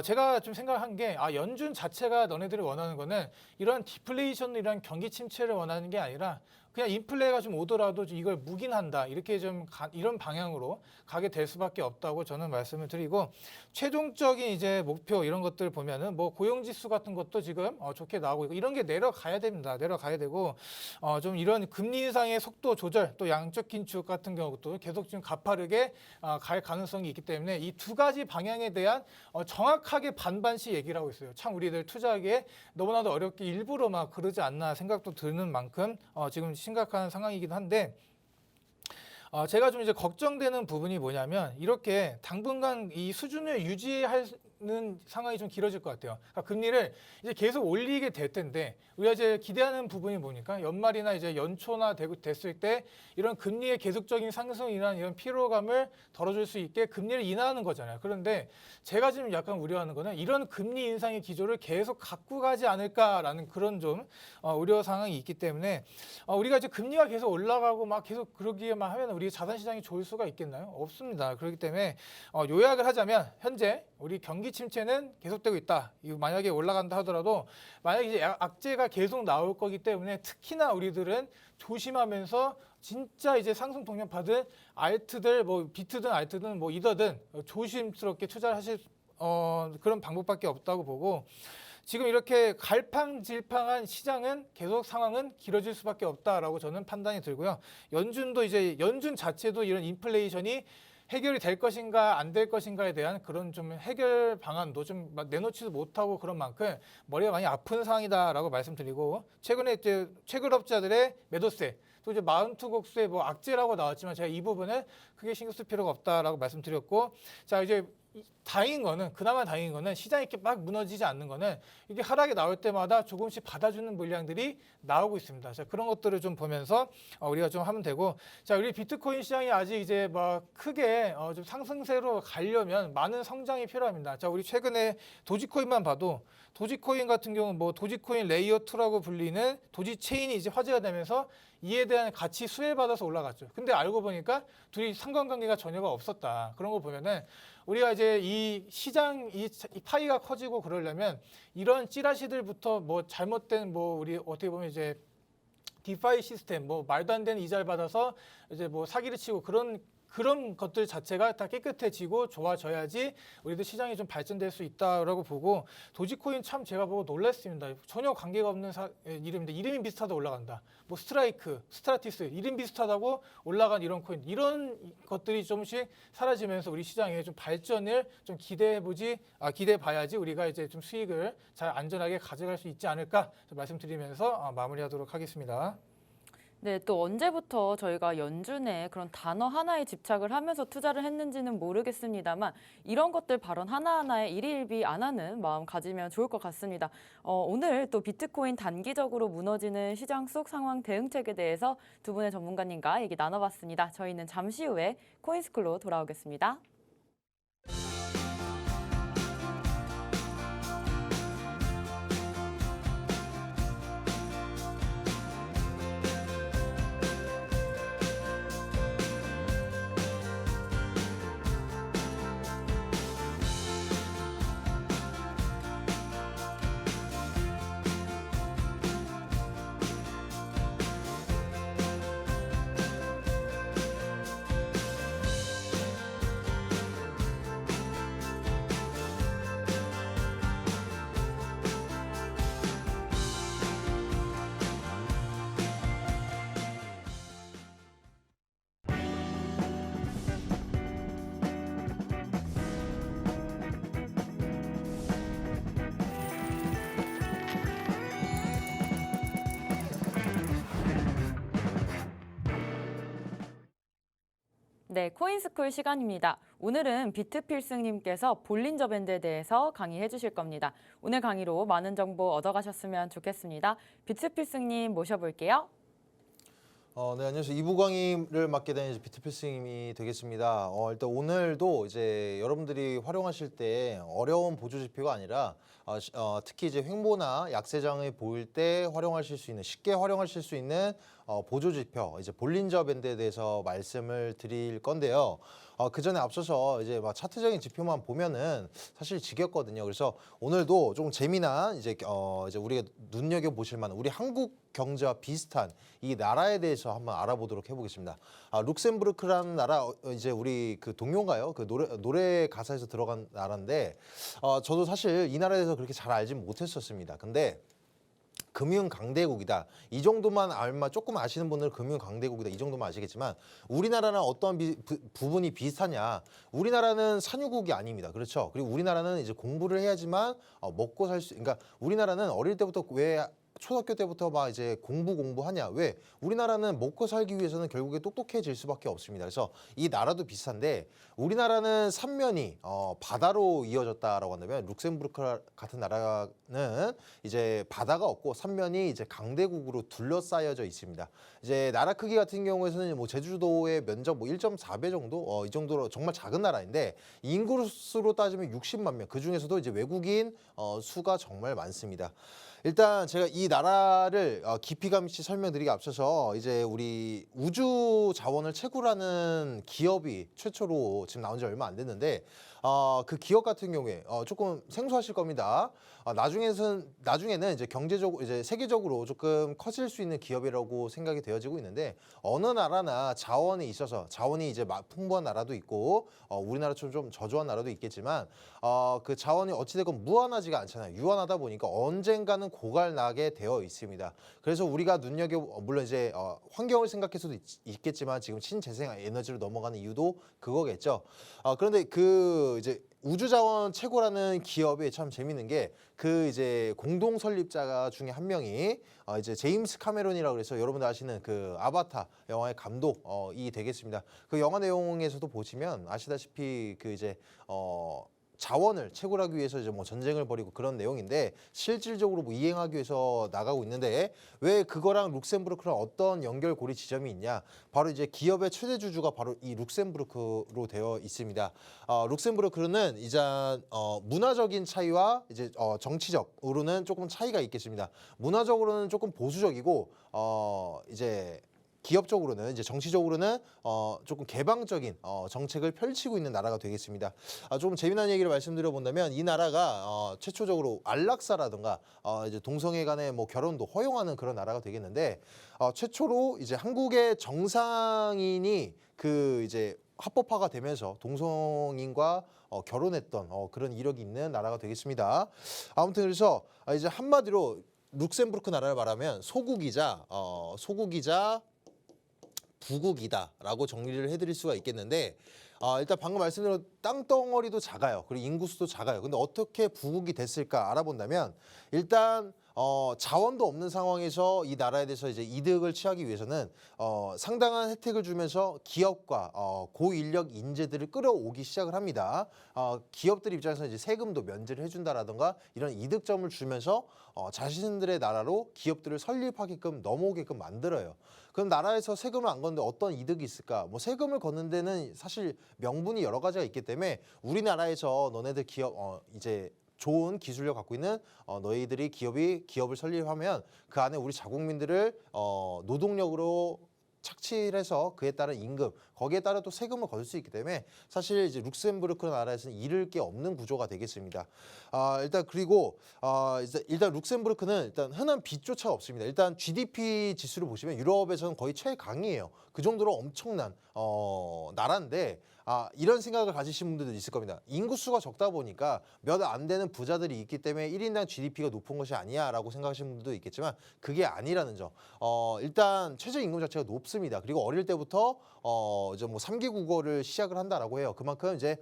제가 좀 생각한 게 연준 자체가 너네들이 원하는 거는 이런 디플레이션이란 경기 침체를 원하는 게 아니라 그냥 인플레가 좀 오더라도 이걸 묵인한다 이렇게 좀 이런 방향으로 가게 될 수밖에 없다고 저는 말씀을 드리고 최종적인 이제 목표 이런 것들 보면은 뭐 고용지수 같은 것도 지금 좋게 나오고 있고 이런 게 내려가야 됩니다. 내려가야 되고 좀 이런 금리 인상의 속도 조절 또 양적 긴축 같은 경우도 계속 지금 가파르게 갈 가능성이 있기 때문에 이 두 가지 방향에 대한 정확하게 반반씩 얘기를 하고 있어요. 참 우리들 투자하기에 너무나도 어렵게 일부러 막 그러지 않나 생각도 드는 만큼 지금 심각한 상황이기도 한데 제가 좀 이제 걱정되는 부분이 뭐냐면 이렇게 당분간 이 수준을 유지하는 상황이 좀 길어질 것 같아요. 그러니까 금리를 이제 계속 올리게 될 텐데 우리가 이제 기대하는 부분이 뭐니까 연말이나 이제 연초나 됐을 때 이런 금리의 계속적인 상승이나 이런 피로감을 덜어줄 수 있게 금리를 인하하는 거잖아요. 그런데 제가 지금 약간 우려하는 거는 이런 금리 인상의 기조를 계속 갖고 가지 않을까라는 그런 좀 우려 상황이 있기 때문에 우리가 이제 금리가 계속 올라가고 막 계속 그러기만 하면 우리 자산시장이 좋을 수가 있겠나요? 없습니다. 그렇기 때문에 요약을 하자면 현재 우리 경기 침체는 계속되고 있다. 이거 만약에 올라간다 하더라도 만약에 이제 악재가 계속 나올 거기 때문에 특히나 우리들은 조심하면서 진짜 이제 상승 동력 받은 알트들 뭐 비트든 알트든 뭐 이더든 조심스럽게 투자를 하실 그런 방법밖에 없다고 보고 지금 이렇게 갈팡질팡한 시장은 계속 상황은 길어질 수밖에 없다라고 저는 판단이 들고요. 연준도 이제 연준 자체도 이런 인플레이션이 해결이 될 것인가 안 될 것인가에 대한 그런 좀 해결 방안도 좀 내놓지도 못하고 그런 만큼 머리가 많이 아픈 상황이다라고 말씀드리고 최근에 이제 최근업자들의 매도세 또 이제 마운트곡수의 뭐 악재라고 나왔지만 제가 이 부분은 크게 신경 쓸 필요가 없다라고 말씀드렸고 자 이제 다행인 거는 그나마 다행인 거는 시장이 이렇게 막 무너지지 않는 거는 이게 하락이 나올 때마다 조금씩 받아주는 물량들이 나오고 있습니다. 자 그런 것들을 좀 보면서 우리가 좀 하면 되고 자 우리 비트코인 시장이 아직 이제 막 크게 좀 상승세로 가려면 많은 성장이 필요합니다. 자 우리 최근에 도지코인만 봐도 도지코인 같은 경우 뭐 도지코인 레이어 2라고 불리는 도지체인이 이제 화제가 되면서 이에 대한 가치 수혜받아서 올라갔죠. 근데 알고 보니까 둘이 상관관계가 전혀가 없었다. 그런 거 보면은 우리가 이제 이 시장 이 파이가 커지고 그러려면 이런 찌라시들부터 뭐 잘못된 뭐 우리 어떻게 보면 이제 디파이 시스템 뭐 말도 안 되는 이자를 받아서 이제 뭐 사기를 치고 그런 것들 자체가 다 깨끗해지고 좋아져야지 우리도 시장이 좀 발전될 수 있다라고 보고 도지코인 참 제가 보고 놀랐습니다. 전혀 관계가 없는 이름인데 이름이 비슷하다 올라간다. 뭐 스트라이크, 스트라티스 이름 비슷하다고 올라간 이런 코인 이런 것들이 조금씩 사라지면서 우리 시장에 좀 발전을 좀 기대해봐야지 우리가 이제 좀 수익을 잘 안전하게 가져갈 수 있지 않을까 말씀드리면서 마무리하도록 하겠습니다. 네, 또 언제부터 저희가 연준에 그런 단어 하나에 집착을 하면서 투자를 했는지는 모르겠습니다만 이런 것들 발언 하나하나에 일희일비 안 하는 마음 가지면 좋을 것 같습니다. 오늘 또 비트코인 단기적으로 무너지는 시장 속 상황 대응책에 대해서 두 분의 전문가님과 얘기 나눠봤습니다. 저희는 잠시 후에 코인스쿨로 돌아오겠습니다. 네, 코인스쿨 시간입니다. 오늘은 비트필승님께서 볼린저 밴드에 대해서 강의해 주실 겁니다. 오늘 강의로 많은 정보 얻어가셨으면 좋겠습니다. 비트필승님 모셔볼게요. 네, 안녕하세요. 2부 강의를 맡게 된 이제 비트필승님이 되겠습니다. 일단 오늘도 이제 여러분들이 활용하실 때 어려운 보조 지표가 아니라 특히 이제 횡보나 약세장을 보일 때 활용하실 수 있는 쉽게 활용하실 수 있는 보조 지표 이제 볼린저 밴드에 대해서 말씀을 드릴 건데요. 그 전에 앞서서 이제 막 차트적인 지표만 보면은 사실 지겹거든요. 그래서 오늘도 좀 재미난 이제 우리가 눈여겨 보실 만한 우리 한국 경제와 비슷한 이 나라에 대해서 한번 알아보도록 해보겠습니다. 룩셈부르크라는 나라 이제 우리 그 동료인가요? 그 노래 가사에서 들어간 나라인데 저도 사실 이 나라에 대해서 그렇게 잘 알진 못했었습니다. 근데 금융 강대국이다. 이 정도만 조금 아시는 분들은 금융 강대국이다. 이 정도만 아시겠지만 우리나라랑 어떤 부분이 비슷하냐? 우리나라는 산유국이 아닙니다. 그렇죠? 그리고 우리나라는 이제 공부를 해야지만 먹고 살 수. 그러니까 우리나라는 어릴 때부터 왜 초등학교 때부터 막 이제 공부하냐? 왜? 우리나라는 먹고 살기 위해서는 결국에 똑똑해질 수밖에 없습니다. 그래서 이 나라도 비슷한데 우리나라는 삼면이 바다로 이어졌다라고 한다면 룩셈부르크 같은 나라는 이제 바다가 없고 삼면이 이제 강대국으로 둘러싸여져 있습니다. 이제 나라 크기 같은 경우에는 뭐 제주도의 면적 뭐 1.4배 정도 이 정도로 정말 작은 나라인데 인구 수로 따지면 60만 명. 그 중에서도 이제 외국인 수가 정말 많습니다. 일단 제가 이 나라를 깊이감 있이 설명드리기 앞서서 이제 우리 우주 자원을 채굴하는 기업이 최초로 지금 나온 지 얼마 안 됐는데 그 기업 같은 경우에 조금 생소하실 겁니다. 나중에는 이제 경제적으로 이제 세계적으로 조금 커질 수 있는 기업이라고 생각이 되어지고 있는데 어느 나라나 자원에 있어서 자원이 이제 풍부한 나라도 있고 우리나라처럼 좀 저조한 나라도 있겠지만 그 자원이 어찌됐건 무한하지가 않잖아요. 유한하다 보니까 언젠가는 고갈나게 되어 있습니다. 그래서 우리가 물론 이제 환경을 생각해서도 있겠지만 지금 신재생 에너지로 넘어가는 이유도 그거겠죠. 그런데 그 이제 우주자원 채굴하는 기업이 참 재밌는 게 그 이제 공동 설립자 중에 한 명이 이제 제임스 카메론이라고 그래서 여러분들 아시는 그 아바타 영화의 감독이 되겠습니다. 그 영화 내용에서도 보시면 아시다시피 그 이제 자원을 채굴하기 위해서 이제 뭐 전쟁을 벌이고 그런 내용인데 실질적으로 뭐 이행하기 위해서 나가고 있는데 왜 그거랑 룩셈부르크랑 어떤 연결고리 지점이 있냐? 바로 이제 기업의 최대 주주가 바로 이 룩셈부르크로 되어 있습니다. 룩셈부르크는 이제 문화적인 차이와 이제 정치적으로는 조금 차이가 있겠습니다. 문화적으로는 조금 보수적이고 이제 기업적으로는 이제 정치적으로는 조금 개방적인 정책을 펼치고 있는 나라가 되겠습니다. 조금 재미난 얘기를 말씀드려 본다면 이 나라가 최초적으로 안락사라든가 이제 동성애 간의 뭐 결혼도 허용하는 그런 나라가 되겠는데 최초로 이제 한국의 정상인이 그 이제 합법화가 되면서 동성인과 결혼했던 그런 이력이 있는 나라가 되겠습니다. 아무튼 그래서 이제 한마디로 룩셈부르크 나라를 말하면 소국이자 부국이다라고 정리를 해드릴 수가 있겠는데 일단 방금 말씀드린 땅덩어리도 작아요. 그리고 인구수도 작아요. 근데 어떻게 부국이 됐을까 알아본다면 일단 자원도 없는 상황에서 이 나라에 대해서 이제 이득을 취하기 위해서는 상당한 혜택을 주면서 기업과 고인력 인재들을 끌어오기 시작을 합니다. 기업들 입장에서 이제 세금도 면제를 해준다라든가 이런 이득점을 주면서 자신들의 나라로 기업들을 설립하게끔 넘어오게끔 만들어요. 그럼 나라에서 세금을 안 걷는데 어떤 이득이 있을까? 뭐 세금을 걷는 데는 사실 명분이 여러 가지가 있기 때문에 우리나라에서 너네들 기업 이제 좋은 기술력 갖고 있는 너희들이 기업을 설립하면 그 안에 우리 자국민들을 노동력으로 착취해서 그에 따른 임금 거기에 따라 또 세금을 거둘 수 있기 때문에 사실 이제 룩셈부르크 나라에서는 잃을 게 없는 구조가 되겠습니다. 일단 그리고 일단 룩셈부르크는 일단 흔한 빚조차 없습니다. 일단 GDP 지수를 보시면 유럽에서는 거의 최강이에요. 그 정도로 엄청난 나라인데 이런 생각을 가지신 분들도 있을 겁니다. 인구수가 적다 보니까 몇 안 되는 부자들이 있기 때문에 1인당 GDP가 높은 것이 아니야라고 생각하시는 분들도 있겠지만 그게 아니라는 점. 일단 최저임금 자체가 높습니다. 그리고 어릴 때부터 이제 뭐 3기 국어를 시작을 한다라고 해요. 그만큼 이제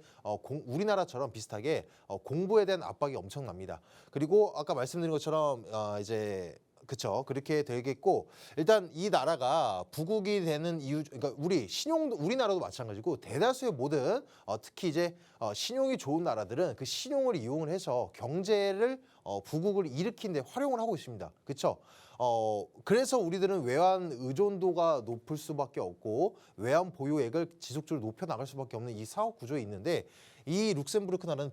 우리나라처럼 비슷하게 공부에 대한 압박이 엄청납니다. 그리고 아까 말씀드린 것처럼 이제 그렇죠. 그렇게 되겠고 일단 이 나라가 부국이 되는 이유 그러니까 우리나라도 마찬가지고 대다수의 모든 특히 이제 신용이 좋은 나라들은 그 신용을 이용을 해서 경제를 부국을 일으킨 데 활용을 하고 있습니다. 그렇죠? 그래서 우리들은 외환 의존도가 높을 수밖에 없고 외환 보유액을 지속적으로 높여 나갈 수밖에 없는 이 사업 구조에 있는데 이 룩셈부르크 나라는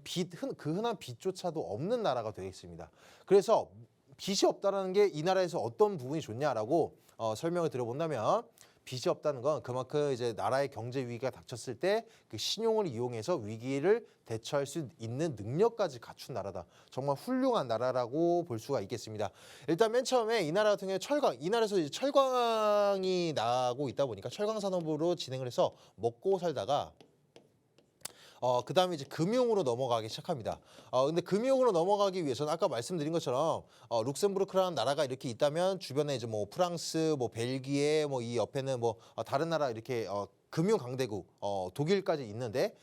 그 흔한 빚조차도 없는 나라가 되겠습니다. 그래서 빚이 없다는 게 이 나라에서 어떤 부분이 좋냐라고 설명을 드려본다면 빚이 없다는 건 그만큼 이제 나라의 경제 위기가 닥쳤을 때 그 신용을 이용해서 위기를 대처할 수 있는 능력까지 갖춘 나라다. 정말 훌륭한 나라라고 볼 수가 있겠습니다. 일단 맨 처음에 이 나라 같은 경우에 이 나라에서 이제 철광이 나고 있다 보니까 철강 산업으로 진행을 해서 먹고 살다가 그 다음에 이제 금융으로 넘어가기 시작합니다. 근데 금융으로 넘어가기 위해서는 아까 말씀드린 것처럼 룩셈부르크라는 나라가 이렇게 있다면 주변에 이제 뭐 프랑스, 뭐 벨기에, 뭐 이 옆에는 뭐 다른 나라 이렇게 금융 강대국 독일까지 있는데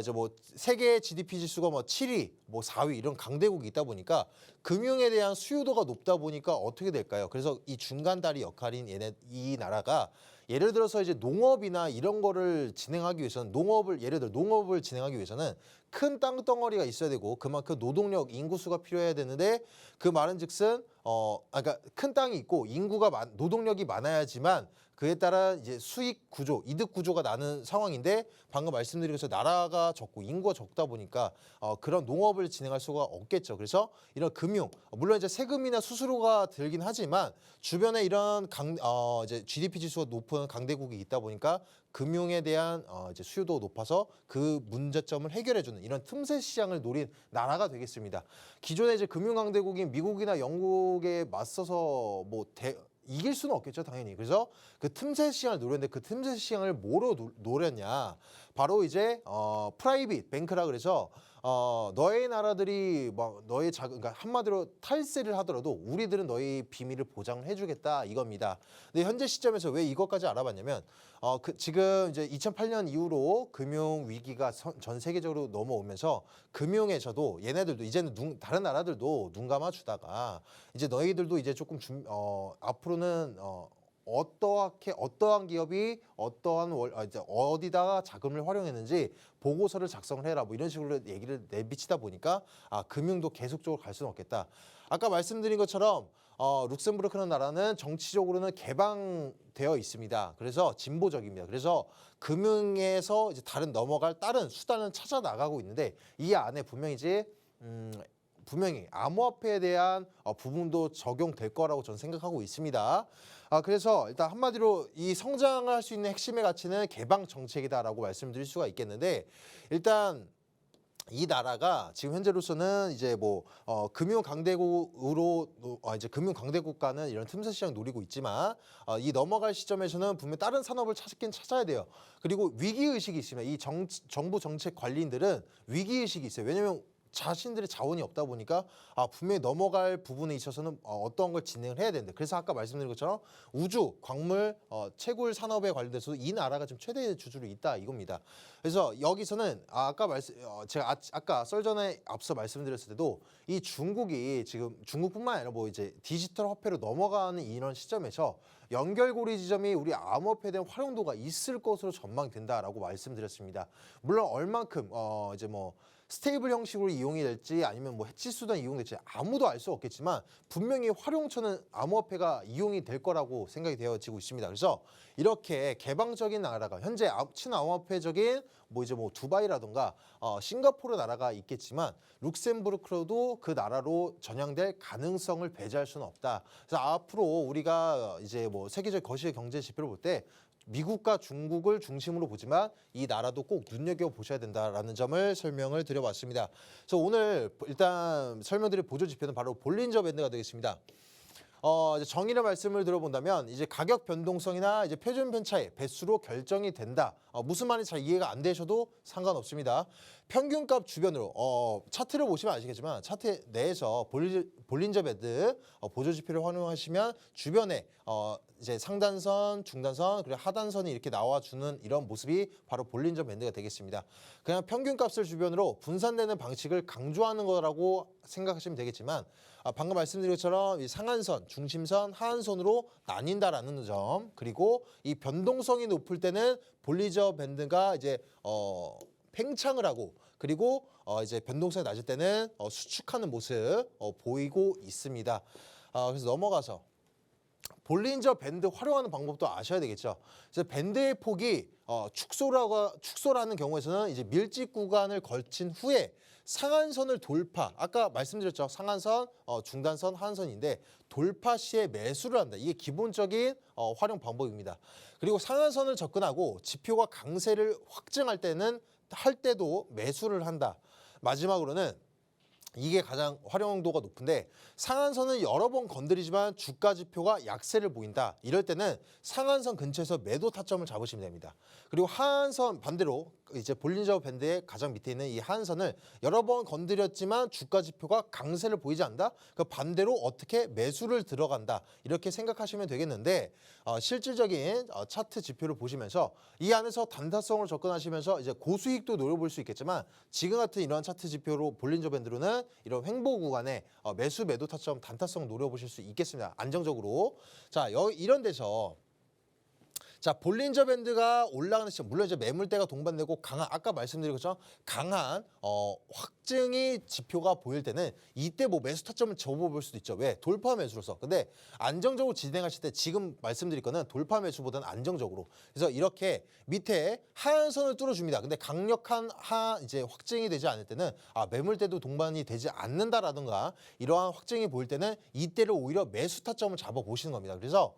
이제 뭐 세계 GDP 지수가 뭐 7위, 뭐 4위 이런 강대국이 있다 보니까 금융에 대한 수요도가 높다 보니까 어떻게 될까요? 그래서 이 중간다리 역할인 이 나라가 예를 들어서 이제 농업이나 이런 거를 진행하기 위해서는 예를 들어 농업을 진행하기 위해서는 큰 땅덩어리가 있어야 되고 그만큼 노동력 인구수가 필요해야 되는데 그 말은즉슨 그러니까 큰 땅이 있고 노동력이 많아야지만 그에 따라 이제 수익 구조, 이득 구조가 나는 상황인데 방금 말씀드린 것처럼 나라가 적고 인구가 적다 보니까 그런 농업을 진행할 수가 없겠죠. 그래서 이런 금융, 물론 이제 세금이나 수수료가 들긴 하지만 주변에 이런 이제 GDP 지수가 높은 강대국이 있다 보니까 금융에 대한 이제 수요도가 높아서 그 문제점을 해결해주는 이런 틈새 시장을 노린 나라가 되겠습니다. 기존에 이제 금융 강대국인 미국이나 영국에 맞서서 이길 수는 없겠죠, 당연히. 그래서 그 틈새 시장을 노렸는데 그 틈새 시장을 뭐로 노렸냐? 바로 이제 프라이빗 뱅크라 그래서 너의 나라들이 그러니까 한마디로 탈세를 하더라도 우리들은 너의 비밀을 보장을 해주겠다 이겁니다. 근데 현재 시점에서 왜 이것까지 알아봤냐면 지금 이제 2008년 이후로 금융 위기가 전 세계적으로 넘어오면서 금융에서도 얘네들도 이제는 다른 나라들도 눈 감아주다가 이제 너희들도 이제 조금 앞으로는 어떠한 기업이 이제 어디다가 자금을 활용했는지 보고서를 작성을 해라 뭐 이런 식으로 얘기를 내비치다 보니까 금융도 계속적으로 갈 수는 없겠다. 아까 말씀드린 것처럼 룩셈부르크라는 나라는 정치적으로는 개방되어 있습니다. 그래서 진보적입니다. 그래서 금융에서 이제 넘어갈 다른 수단을 찾아 나가고 있는데 이 안에 분명히 암호화폐에 대한 부분도 적용될 거라고 저는 생각하고 있습니다. 그래서 일단 한마디로 이 성장을 할 수 있는 핵심의 가치는 개방 정책이다라고 말씀드릴 수가 있겠는데 일단 이 나라가 지금 현재로서는 이제 금융 강대국으로 이제 금융 강대국가는 이런 틈새 시장 노리고 있지만 이 넘어갈 시점에서는 분명 다른 산업을 찾아야 돼요. 그리고 위기 의식이 있습니다. 이 정부 정책 관리인들은 위기 의식이 있어요. 왜냐하면 자신들의 자원이 없다 보니까 분명히 넘어갈 부분에 있어서는 어떤 걸 진행을 해야 되는데, 그래서 아까 말씀드린 것처럼 우주, 광물, 채굴 산업에 관련돼서도 이 나라가 지금 최대 주주로 있다 이겁니다. 그래서 여기서는 제가 아까 썰전에 앞서 말씀드렸을 때도 이 중국이 지금 중국뿐만 아니라 뭐 이제 디지털 화폐로 넘어가는 이런 시점에서 연결고리 지점이 우리 암호화폐에 대한 활용도가 있을 것으로 전망된다라고 말씀드렸습니다. 물론 얼만큼 이제 뭐 스테이블 형식으로 이용이 될지 아니면 뭐 해치 수단 이용될지 아무도 알 수 없겠지만 분명히 활용처는 암호화폐가 이용이 될 거라고 생각이 되어지고 있습니다. 그래서 이렇게 개방적인 나라가 현재 친암호화폐적인 뭐 이제 뭐 두바이라든가 싱가포르 나라가 있겠지만 룩셈부르크로도 그 나라로 전향될 가능성을 배제할 수는 없다. 그래서 앞으로 우리가 이제 뭐 세계적 거시의 경제 지표를 볼 때 미국과 중국을 중심으로 보지만 이 나라도 꼭 눈여겨보셔야 된다라는 점을 설명을 드려봤습니다. 그래서 오늘 일단 설명드릴 보조 지표는 바로 볼린저 밴드가 되겠습니다. 이제 정의를 말씀을 들어본다면 이제 가격 변동성이나 이제 표준 편차의 배수로 결정이 된다. 무슨 말인지 잘 이해가 안 되셔도 상관없습니다. 평균값 주변으로 차트를 보시면 아시겠지만 차트 내에서 볼린저 밴드 보조 지표를 활용하시면 주변에 이제 상단선, 중단선 그리고 하단선이 이렇게 나와주는 이런 모습이 바로 볼린저 밴드가 되겠습니다. 그냥 평균값을 주변으로 분산되는 방식을 강조하는 거라고 생각하시면 되겠지만 방금 말씀드린 것처럼 이 상한선, 중심선, 하한선으로 나뉜다라는 점, 그리고 이 변동성이 높을 때는 볼린저 밴드가 이제 팽창을 하고, 그리고 이제 변동성이 낮을 때는 수축하는 모습 보이고 있습니다. 그래서 넘어가서 볼린저 밴드 활용하는 방법도 아셔야 되겠죠. 그래서 밴드의 폭이 축소라는 경우에서는 이제 밀집 구간을 걸친 후에 상한선을 돌파, 아까 말씀드렸죠. 상한선, 중단선, 하한선인데 돌파 시에 매수를 한다. 이게 기본적인 활용 방법입니다. 그리고 상한선을 접근하고 지표가 강세를 확증할 때도 매수를 한다. 마지막으로는 이게 가장 활용도가 높은데 상한선을 여러 번 건드리지만 주가 지표가 약세를 보인다. 이럴 때는 상한선 근처에서 매도 타점을 잡으시면 됩니다. 그리고 하한선 반대로 이제 볼린저 밴드의 가장 밑에 있는 이 하한선을 여러 번 건드렸지만 주가 지표가 강세를 보이지 않는다. 그 반대로 어떻게 매수를 들어간다. 이렇게 생각하시면 되겠는데 실질적인 차트 지표를 보시면서 이 안에서 단타성을 접근하시면서 이제 고수익도 노려볼 수 있겠지만 지금 같은 이런 차트 지표로 볼린저 밴드로는 이런 횡보 구간에 매수 매도 타점 단타성 노려보실 수 있겠습니다. 안정적으로. 자, 이런 데서 자, 볼린저 밴드가 올라가는 시점, 물론 이제 매물대가 동반되고 강한, 아까 말씀드린 것처럼 강한 확증이 지표가 보일 때는 이때 뭐 매수 타점을 접어볼 수도 있죠. 왜? 돌파 매수로서. 근데 안정적으로 진행하실 때 지금 말씀드릴 거는 돌파 매수보다는 안정적으로. 그래서 이렇게 밑에 하한선을 뚫어줍니다. 근데 강력한 이제 확증이 되지 않을 때는 매물대도 동반이 되지 않는다라든가 이러한 확증이 보일 때는 이때를 오히려 매수 타점을 잡아보시는 겁니다. 그래서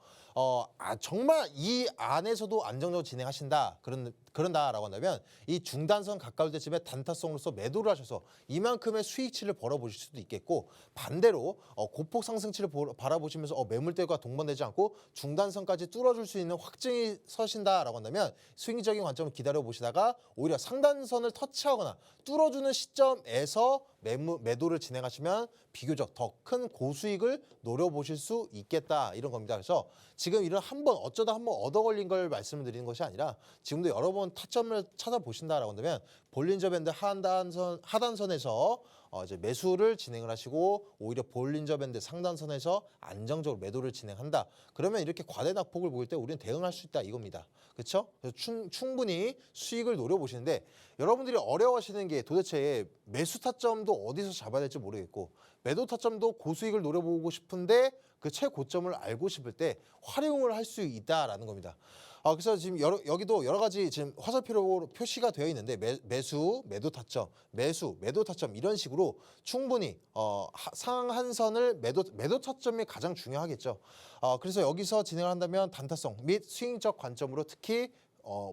정말 이 안에서도 안정적으로 진행하신다. 그런다라고 한다면 이 중단선 가까울 때쯤에 단타성으로서 매도를 하셔서 이만큼의 수익치를 벌어보실 수도 있겠고, 반대로 고폭 상승치를 바라보시면서 매물대가 동반되지 않고 중단선까지 뚫어줄 수 있는 확증이 서신다라고 한다면 수익적인 관점을 기다려보시다가 오히려 상단선을 터치하거나 뚫어주는 시점에서 매도를 진행하시면 비교적 더 큰 고수익을 노려보실 수 있겠다, 이런 겁니다. 그래서 지금 이런 어쩌다 한번 얻어 걸린 걸 말씀을 드리는 것이 아니라 지금도 여러 번 타점을 찾아보신다라고 한다면 볼린저 밴드 하단선에서 이제 매수를 진행을 하시고 오히려 볼린저 밴드 상단선에서 안정적으로 매도를 진행한다. 그러면 이렇게 과대 낙폭을 보일 때 우리는 대응할 수 있다, 이겁니다. 그렇죠? 그래서 충분히 수익을 노려보시는데 여러분들이 어려워하시는 게 도대체 매수 타점도 어디서 잡아야 될지 모르겠고 매도 타점도 고수익을 노려보고 싶은데 그 최고점을 알고 싶을 때 활용을 할 수 있다라는 겁니다. 그래서 지금 여기도 여러 가지 지금 화살표로 표시가 되어 있는데 매수, 매도 타점, 매수, 매도 타점 이런 식으로 충분히 상한선을 매도 타점이 가장 중요하겠죠. 그래서 여기서 진행을 한다면 단타성 및 수익적 관점으로 특히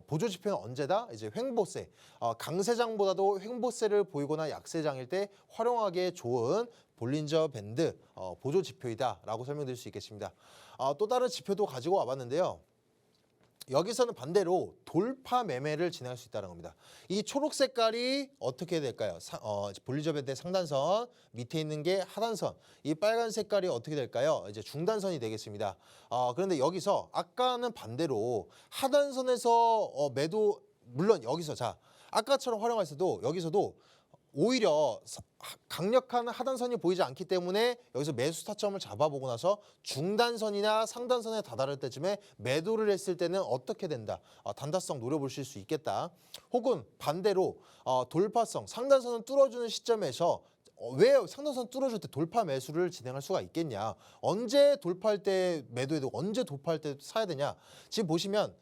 보조 지표는 언제다? 이제 횡보세, 강세장보다도 횡보세를 보이거나 약세장일 때 활용하기에 좋은 볼린저 밴드 보조 지표이다라고 설명드릴 수 있겠습니다. 또 다른 지표도 가지고 와봤는데요. 여기서는 반대로 돌파 매매를 진행할 수 있다는 겁니다. 이 초록 색깔이 어떻게 될까요? 볼린저 밴드의 상단선, 밑에 있는 게 하단선. 이 빨간 색깔이 어떻게 될까요? 이제 중단선이 되겠습니다. 그런데 여기서 아까는 반대로 하단선에서 매도, 물론 여기서 자 아까처럼 활용했어도 여기서도 오히려 강력한 하단선이 보이지 않기 때문에 여기서 매수 타점을 잡아보고 나서 중단선이나 상단선에 다다를 때쯤에 매도를 했을 때는 어떻게 된다. 단타성 노려보실 수 있겠다. 혹은 반대로 돌파성, 상단선을 뚫어주는 시점에서 왜 상단선 뚫어줄 때 돌파 매수를 진행할 수가 있겠냐. 언제 돌파할 때 매도해도 언제 돌파할 때 사야 되냐. 지금 보시면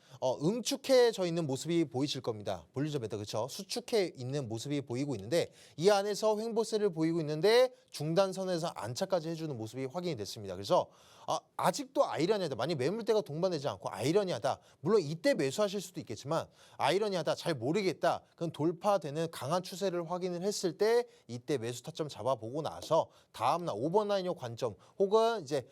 응축해져 있는 모습이 보이실 겁니다. 볼린저 밴드 그렇죠? 수축해 있는 모습이 보이고 있는데 이 안에서 횡보세를 보이고 있는데 중단선에서 안착까지 해주는 모습이 확인이 됐습니다. 그래서 아직도 아이러니하다. 만약 매물대가 동반되지 않고 아이러니하다. 물론 이때 매수하실 수도 있겠지만 아이러니하다. 잘 모르겠다. 그건 돌파되는 강한 추세를 확인을 했을 때 이때 매수 타점 잡아보고 나서 다음날 오버나이너 관점 혹은 이제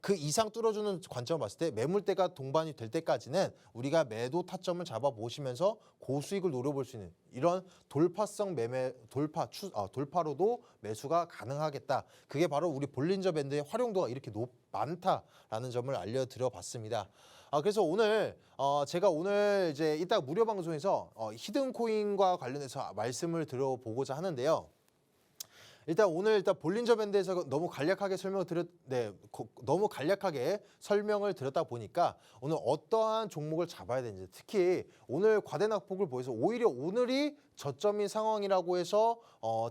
그 이상 뚫어주는 관점을 봤을 때 매물대가 동반이 될 때까지는 우리가 매도 타점을 잡아보시면서 고수익을 노려볼 수 있는 이런 돌파성 매매 돌파로도 매수가 가능하겠다. 그게 바로 우리 볼린저 밴드의 활용도가 이렇게 많다라는 점을 알려드려 봤습니다. 그래서 오늘 제가 오늘 이제 이따 무료 방송에서 히든 코인과 관련해서 말씀을 드려보고자 하는데요. 일단 오늘 볼린저 밴드에서 너무 간략하게 설명을 드렸다 보니까 오늘 어떠한 종목을 잡아야 되는지 특히 오늘 과대낙폭을 보여서 오히려 오늘이 저점인 상황이라고 해서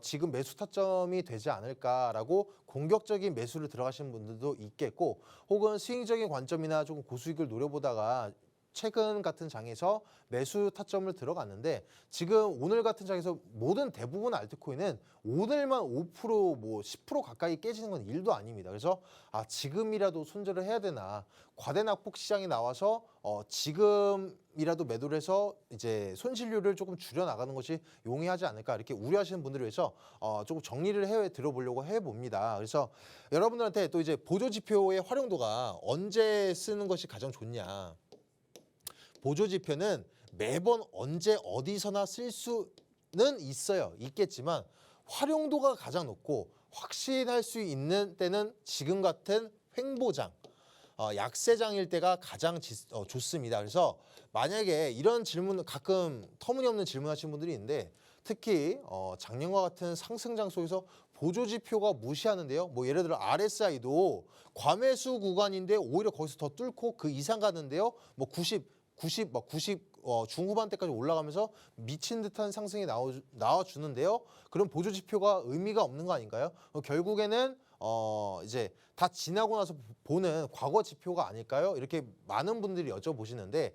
지금 매수 타점이 되지 않을까라고 공격적인 매수를 들어가시는 분들도 있겠고 혹은 스윙적인 관점이나 조금 고수익을 노려보다가 최근 같은 장에서 매수 타점을 들어갔는데 지금 오늘 같은 장에서 모든 대부분 알트코인은 오늘만 5% 뭐 10% 가까이 깨지는 건 일도 아닙니다. 그래서 지금이라도 손절을 해야 되나 과대낙폭 시장이 나와서 지금이라도 매도를 해서 이제 손실률을 조금 줄여 나가는 것이 용이하지 않을까 이렇게 우려하시는 분들을 위해서 조금 정리를 해 들어보려고 해봅니다. 그래서 여러분들한테 또 이제 보조 지표의 활용도가 언제 쓰는 것이 가장 좋냐. 보조 지표는 매번 언제 어디서나 쓸 수는 있겠지만 활용도가 가장 높고 확신할 수 있는 때는 지금 같은 횡보장, 약세장일 때가 가장 좋습니다. 그래서 만약에 이런 질문 가끔 터무니없는 질문하시는 분들이 있는데 특히 작년과 같은 상승장 속에서 보조 지표가 무시하는데요. 뭐 예를 들어 RSI도 과매수 구간인데 오히려 거기서 더 뚫고 그 이상 가는데요. 뭐 90 중후반대까지 올라가면서 미친 듯한 상승이 나와주는데요. 그럼 보조 지표가 의미가 없는 거 아닌가요? 결국에는 이제 다 지나고 나서 보는 과거 지표가 아닐까요? 이렇게 많은 분들이 여쭤보시는데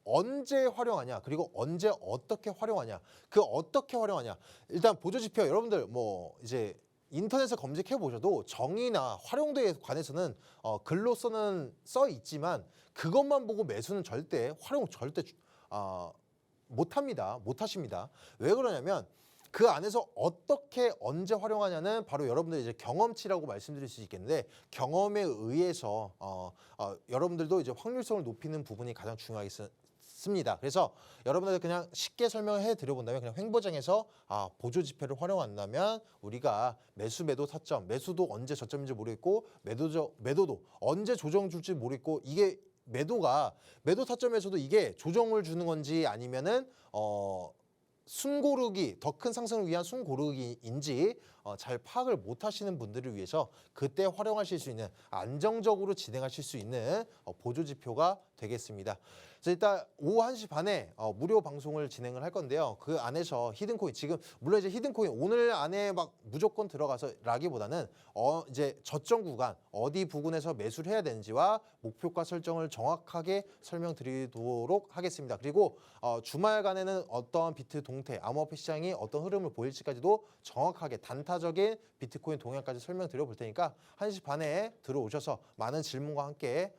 언제 활용하냐 그리고 언제 어떻게 활용하냐 그 어떻게 활용하냐 일단 보조 지표 여러분들 뭐 이제 인터넷에 검색해 보셔도 정의나 활용도에 관해서는 글로서는 써 있지만 그것만 보고 매수는 활용 절대 못 하십니다. 왜 그러냐면 그 안에서 어떻게 언제 활용하냐는 바로 여러분들 이제 경험치라고 말씀드릴 수 있겠는데 경험에 의해서 여러분들도 이제 확률성을 높이는 부분이 가장 중요하겠습니다. 그래서 여러분들 그냥 쉽게 설명해 드려본다면 그냥 횡보장에서 보조 지표를 활용한다면 우리가 매도 타점, 매수도 언제 저점인지 모르겠고 매도도 언제 조정 줄지 모르겠고 이게 매도 타점에서도 이게 조정을 주는 건지 아니면은 숨고르기 더 큰 상승을 위한 숨고르기인지 잘 파악을 못 하시는 분들을 위해서 그때 활용하실 수 있는 안정적으로 진행하실 수 있는 보조 지표가 되겠습니다. 그래서 일단 오후 1시 반에 무료 방송을 진행을 할 건데요. 그 안에서 히든코인 지금 물론 이제 히든코인 오늘 안에 막 무조건 들어가서라기보다는 이제 저점 구간 어디 부근에서 매수를 해야 되는지와 목표가 설정을 정확하게 설명드리도록 하겠습니다. 그리고 주말간에는 어떤 비트 동태, 암호화폐 시장이 어떤 흐름을 보일지까지도 정확하게 단타적인 비트코인 동향까지 설명드려 볼 테니까 1시 반에 들어오셔서 많은 질문과 함께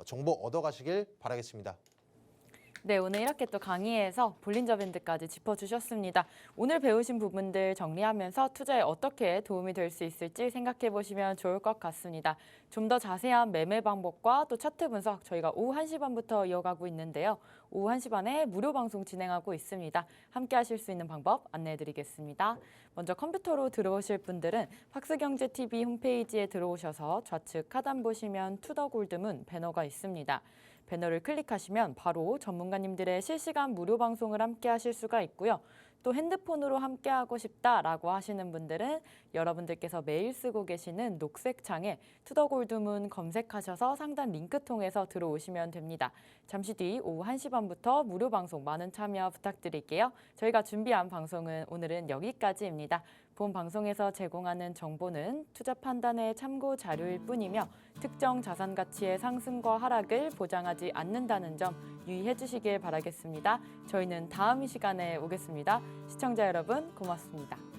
정보 얻어가시길 바라겠습니다. 네, 오늘 이렇게 또 강의에서 볼린저 밴드까지 짚어주셨습니다. 오늘 배우신 부분들 정리하면서 투자에 어떻게 도움이 될 수 있을지 생각해 보시면 좋을 것 같습니다. 좀 더 자세한 매매 방법과 또 차트 분석 저희가 오후 1시 반부터 이어가고 있는데요. 오후 1시 반에 무료 방송 진행하고 있습니다. 함께 하실 수 있는 방법 안내해 드리겠습니다. 먼저 컴퓨터로 들어오실 분들은 박스경제TV 홈페이지에 들어오셔서 좌측 하단 보시면 투더골드문 배너가 있습니다. 배너를 클릭하시면 바로 전문가님들의 실시간 무료 방송을 함께 하실 수가 있고요. 또 핸드폰으로 함께 하고 싶다라고 하시는 분들은 여러분들께서 매일 쓰고 계시는 녹색 창에 투더골드문 검색하셔서 상단 링크 통해서 들어오시면 됩니다. 잠시 뒤 오후 1시 반부터 무료 방송 많은 참여 부탁드릴게요. 저희가 준비한 방송은 오늘은 여기까지입니다. 본 방송에서 제공하는 정보는 투자 판단의 참고 자료일 뿐이며 특정 자산 가치의 상승과 하락을 보장하지 않는다는 점 유의해 주시길 바라겠습니다. 저희는 다음 이 시간에 오겠습니다. 시청자 여러분 고맙습니다.